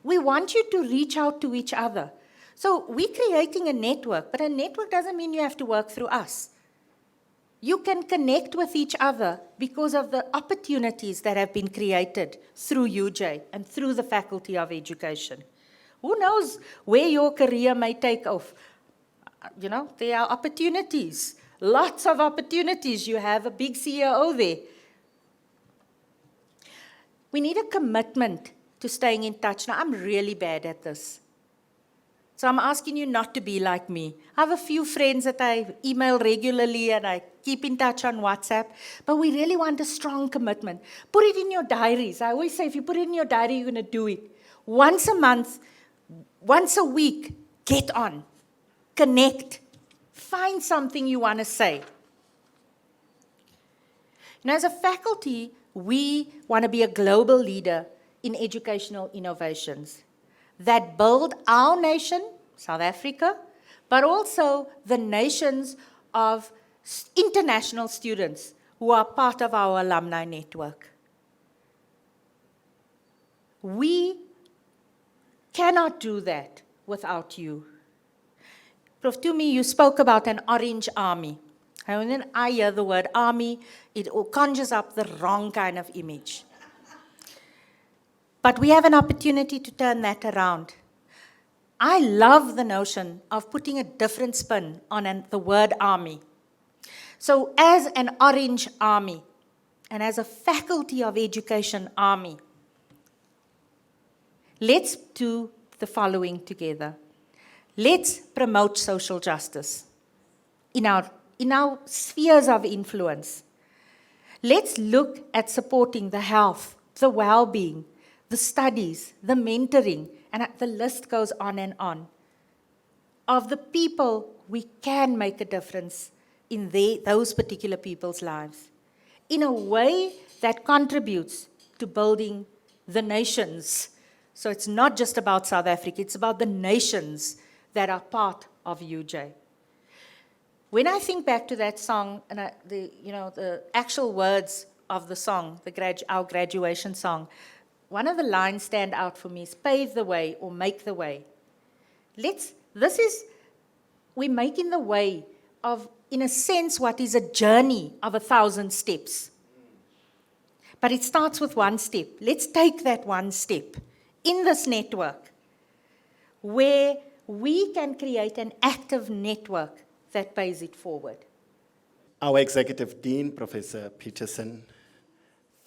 We want you to reach out to each other. So we're creating a network, but a network doesn't mean you have to work through us. You can connect with each other because of the opportunities that have been created through UJ and through the Faculty of Education. Who knows where your career may take off? You know, there are opportunities, lots of opportunities. You have a big CEO there. We need a commitment to staying in touch. Now, I'm really bad at this. So I'm asking you not to be like me. I have a few friends that I email regularly and I keep in touch on WhatsApp, but we really want a strong commitment. Put it in your diaries. I always say, if you put it in your diary, you're going to do it. Once a month, once a week, get on. Connect. Find something you want to say. Now, as a faculty, we want to be a global leader in educational innovations that build our nation, South Africa, but also the nations of international students who are part of our alumni network. We cannot do that without you. Prof, to me, you spoke about an orange army. And when I hear the word army, it conjures up the wrong kind of image. But we have an opportunity to turn that around. I love the notion of putting a different spin on the word army. So as an orange army, and as a Faculty of Education army, let's do the following together. Let's promote social justice in our spheres of influence. Let's look at supporting the health, the well-being, the studies, the mentoring, and the list goes on, of the people we can make a difference in those particular people's lives, in a way that contributes to building the nations. So it's not just about South Africa, it's about the nations that are part of UJ. When I think back to that song, and the actual words of the song, our graduation song, one of the lines stand out for me is pave the way or make the way. We're making the way of, in a sense, what is a journey of 1,000 steps. But it starts with one step. Let's take that one step in this network where we can create an active network that pays it forward. Our Executive Dean, Professor Petersen,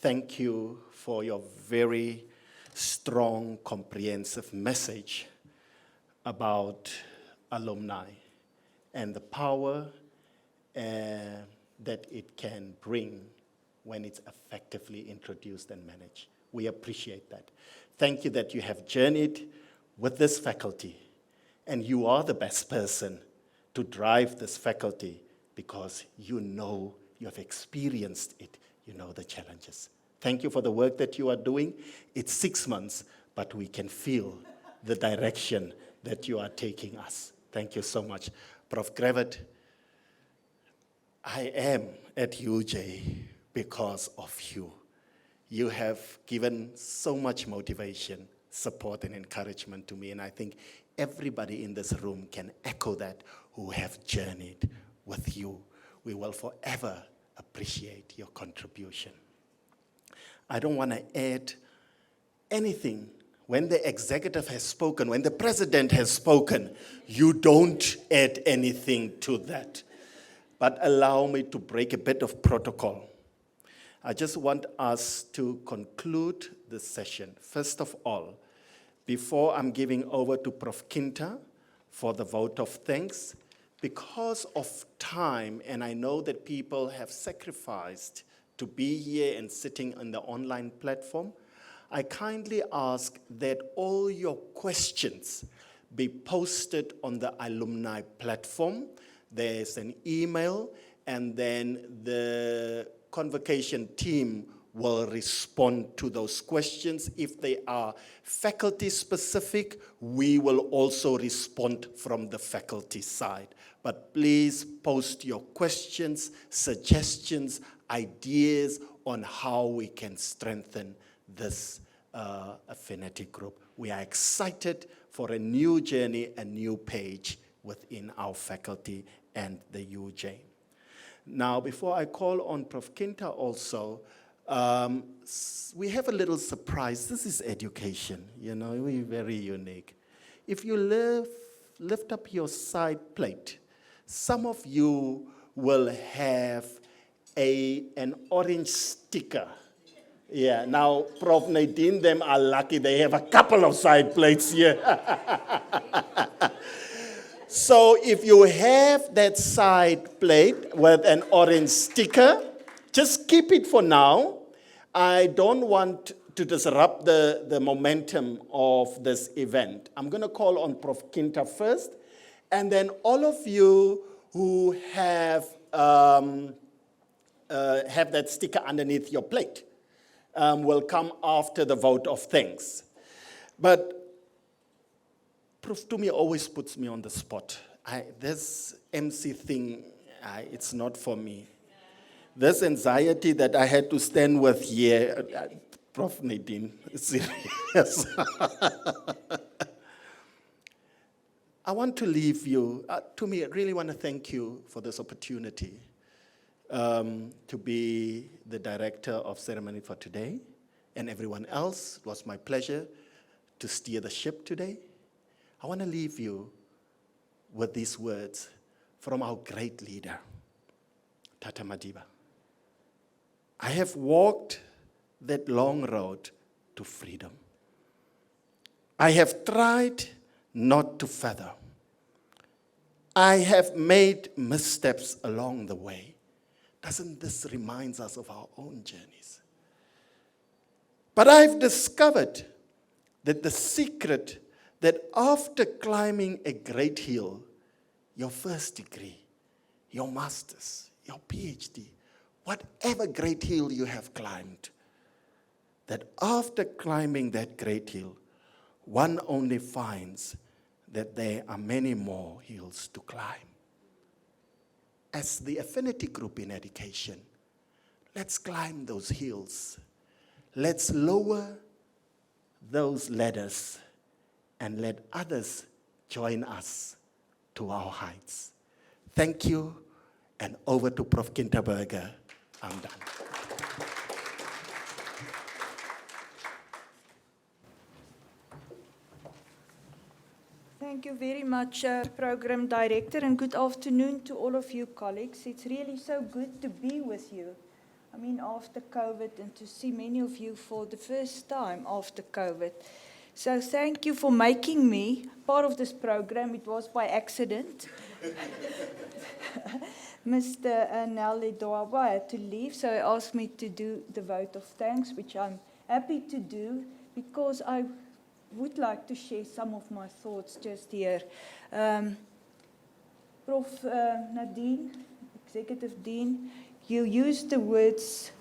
thank you for your very strong, comprehensive message about alumni and the power that it can bring when it's effectively introduced and managed. We appreciate that. Thank you that you have journeyed with this faculty, and you are the best person to drive this faculty because you know, you have experienced it, you know the challenges. Thank you for the work that you are doing. It's 6 months, but we can feel the direction that you are taking us. Thank you so much. Prof. Kravitz, I am at UJ because of you. You have given so much motivation, support, and encouragement to me, and I think everybody in this room can echo that who have journeyed with you. We will forever appreciate your contribution. I don't want to add anything. When the executive has spoken, when the president has spoken, you don't add anything to that. But allow me to break a bit of protocol. I just want us to conclude this session. First of all, before I'm giving over to Prof. Kinta for the vote of thanks, because of time, and I know that people have sacrificed to be here and sitting on the online platform, I kindly ask that all your questions be posted on the alumni platform. There's an email, and then the convocation team will respond to those questions. If they are faculty specific, we will also respond from the faculty side. But please post your questions, suggestions, ideas on how we can strengthen this affinity group. We are excited for a new journey, a new page within our faculty and the UJ. Now, before I call on Prof. Kinta also, we have a little surprise. This is education, you know, we're very unique. If you lift up your side plate, some of you will have an orange sticker. Yeah, now Prof. Nadine, them are lucky. They have a couple of side plates here. So if you have that side plate with an orange sticker, just keep it for now. I don't want to disrupt the momentum of this event. I'm going to call on Prof. Kinta first, and then all of you who have that sticker underneath your plate will come after the vote of thanks. But Prof. Tumi always puts me on the spot. This MC thing, it's not for me. This anxiety that I had to stand with here, Prof. Nadine, serious. I want to leave you, Tumi, I really want to thank you for this opportunity to be the director of ceremony for today, and everyone else. It was my pleasure to steer the ship today. I want to leave you with these words from our great leader, Tata Madiba. I have walked that long road to freedom. I have tried not to feather. I have made missteps along the way. Doesn't this remind us of our own journeys? But I've discovered that the secret that after climbing a great hill, your first degree, your master's, your PhD, whatever great hill you have climbed, that after climbing that great hill, one only finds that there are many more hills to climb. As the affinity group in education, let's climb those hills. Let's lower those ladders and let others join us to our heights. Thank you, and over to Prof. Kinterberger. I'm done. Thank you very much, Program Director, and good afternoon to all of you colleagues. It's really so good to be with you. I mean, after COVID, and to see many of you for the first time after COVID. So thank you for making me part of this program. It was by accident. Mr. Nelly Doaba had to leave, so he asked me to do the vote of thanks, which I'm happy to do because I would like to share some of my thoughts just here. Prof. Nadine, Executive Dean, you used the words,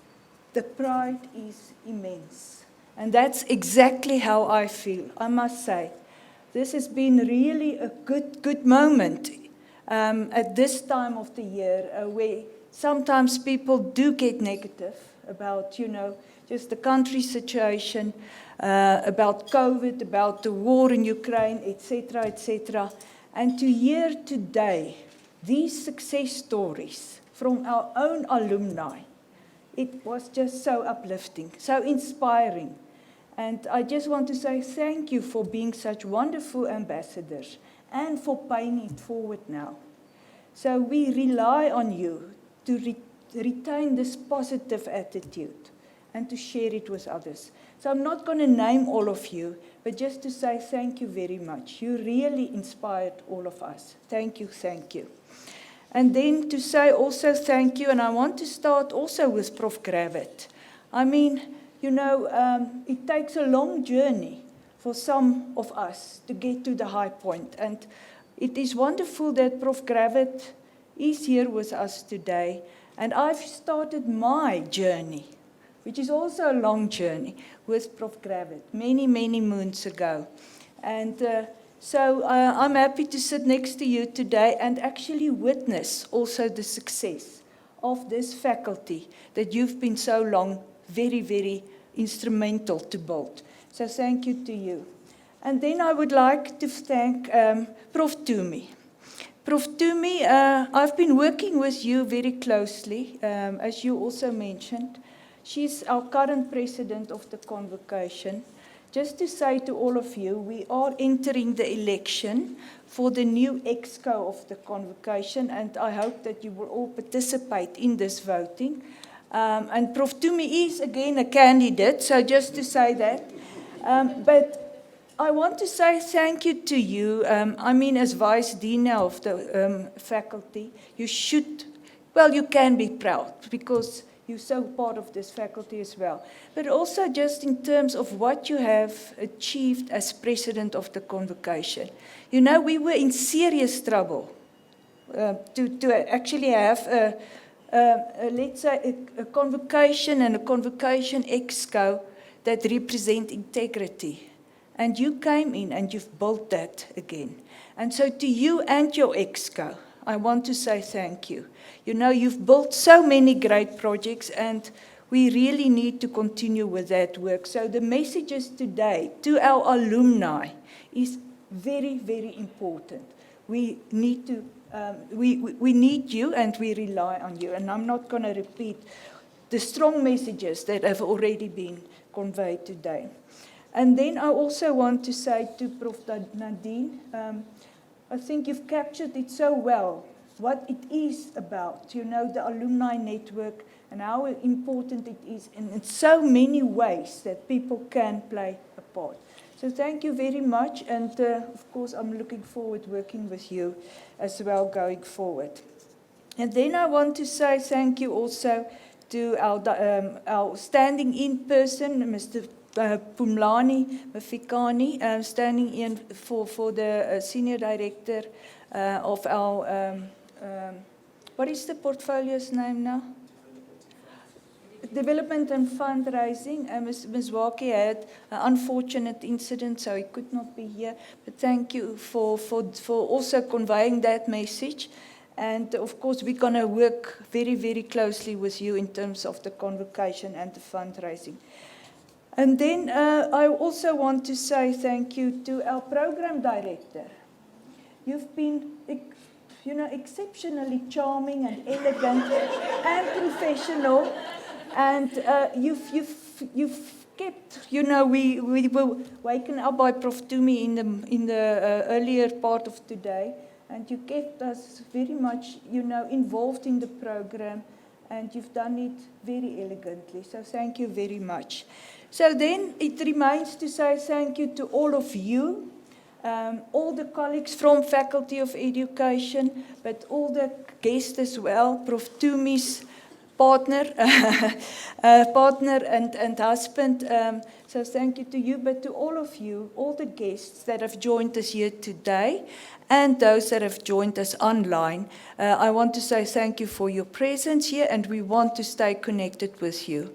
the pride is immense. And that's exactly how I feel, I must say. This has been really a good moment at this time of the year where sometimes people do get negative about, you know, just the country situation, about COVID, about the war in Ukraine, etc., etc. And to hear today these success stories from our own alumni, it was just so uplifting, so inspiring. And I just want to say thank you for being such wonderful ambassadors and for paying it forward now. So we rely on you to retain this positive attitude and to share it with others. So I'm not going to name all of you, but just to say thank you very much. You really inspired all of us. Thank you, thank you. And then to say also thank you, and I want to start also with Prof. Kravitz. I mean, you know, it takes a long journey for some of us to get to the high point. And it is wonderful that Prof. Kravitz is here with us today. And I've started my journey, which is also a long journey with Prof. Kravitz, many, many moons ago. And so I'm happy to sit next to you today and actually witness also the success of this faculty that you've been so long very, very instrumental to build. So thank you to you. And then I would like to thank Prof. Tumi. Prof. Tumi, I've been working with you very closely, as you also mentioned. She's our current president of the convocation. Just to say to all of you, we are entering the election for the new exco of the convocation, and I hope that you will all participate in this voting. And Prof. Tumi is again a candidate, so just to say that. But I want to say thank you to you. I mean, as Vice Dean of the faculty, you should, well, you can be proud because you're so part of this faculty as well. But also just in terms of what you have achieved as president of the convocation. You know, we were in serious trouble to actually have let's say, a convocation and a convocation exco that represent integrity. And you came in and you've built that again. And so to you and your exco, I want to say thank you. You know, you've built so many great projects and we really need to continue with that work. So the messages today to our alumni is very, very important. We need to, we need you and we rely on you. And I'm not going to repeat the strong messages that have already been conveyed today. And then I also want to say to Prof. Nadine, I think you've captured it so well, what it is about, you know, the alumni network and how important it is in so many ways that people can play a part. So thank you very much, and of course I'm looking forward to working with you as well going forward. And then I want to say thank you also to our standing-in person, Mr. Pumlani Mafikani, standing in for the Senior Director of our, what is the portfolio's name now? Development and Fundraising. Ms. Waki had an unfortunate incident, so he could not be here. But thank you for also conveying that message. And of course, we're going to work very, very closely with you in terms of the convocation and the fundraising. And then I also want to say thank you to our program director. You've been, you know, exceptionally charming and elegant and professional. And you've kept, you know, we were waken up by Prof. Tumi in the earlier part of today, and you kept us very much, you know, involved in the program, and you've done it very elegantly. So thank you very much. So then it remains to say thank you to all of you, all the colleagues from Faculty of Education, but all the guests as well, Prof. Tumi's partner and husband. So thank you to you, but to all of you, all the guests that have joined us here today and those that have joined us online. I want to say thank you for your presence here, and we want to stay connected with you.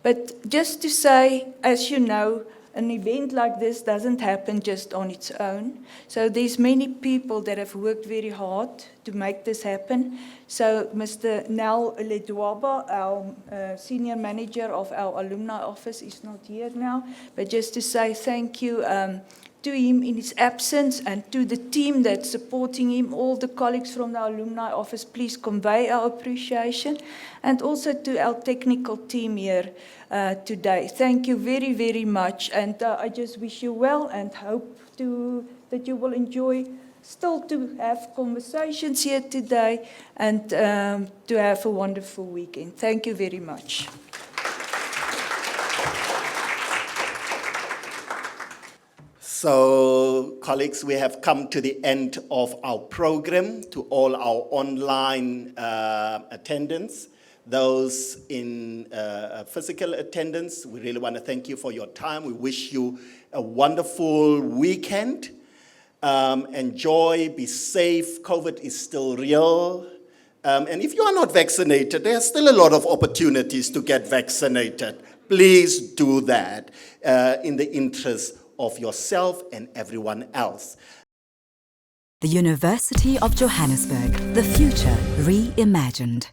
But just to say, as you know, an event like this doesn't happen just on its own. So there's many people that have worked very hard to make this happen. So Mr. Nel Ledwaba, our senior manager of our Alumni Office, is not here now. But just to say thank you to him in his absence and to the team that's supporting him, all the colleagues from the Alumni Office, please convey our appreciation. And also to our technical team here today. Thank you very, very much. And I just wish you well and hope that you will enjoy still to have conversations here today and to have a wonderful weekend. Thank you very much. So, colleagues, we have come to the end of our program. To all our online attendants, those in physical attendance, we really want to thank you for your time. We wish you a wonderful weekend. Enjoy, be safe. COVID is still real. And if you are not vaccinated, there are still a lot of opportunities to get vaccinated. Please do that in the interest of yourself and everyone else. The University of Johannesburg, the future reimagined.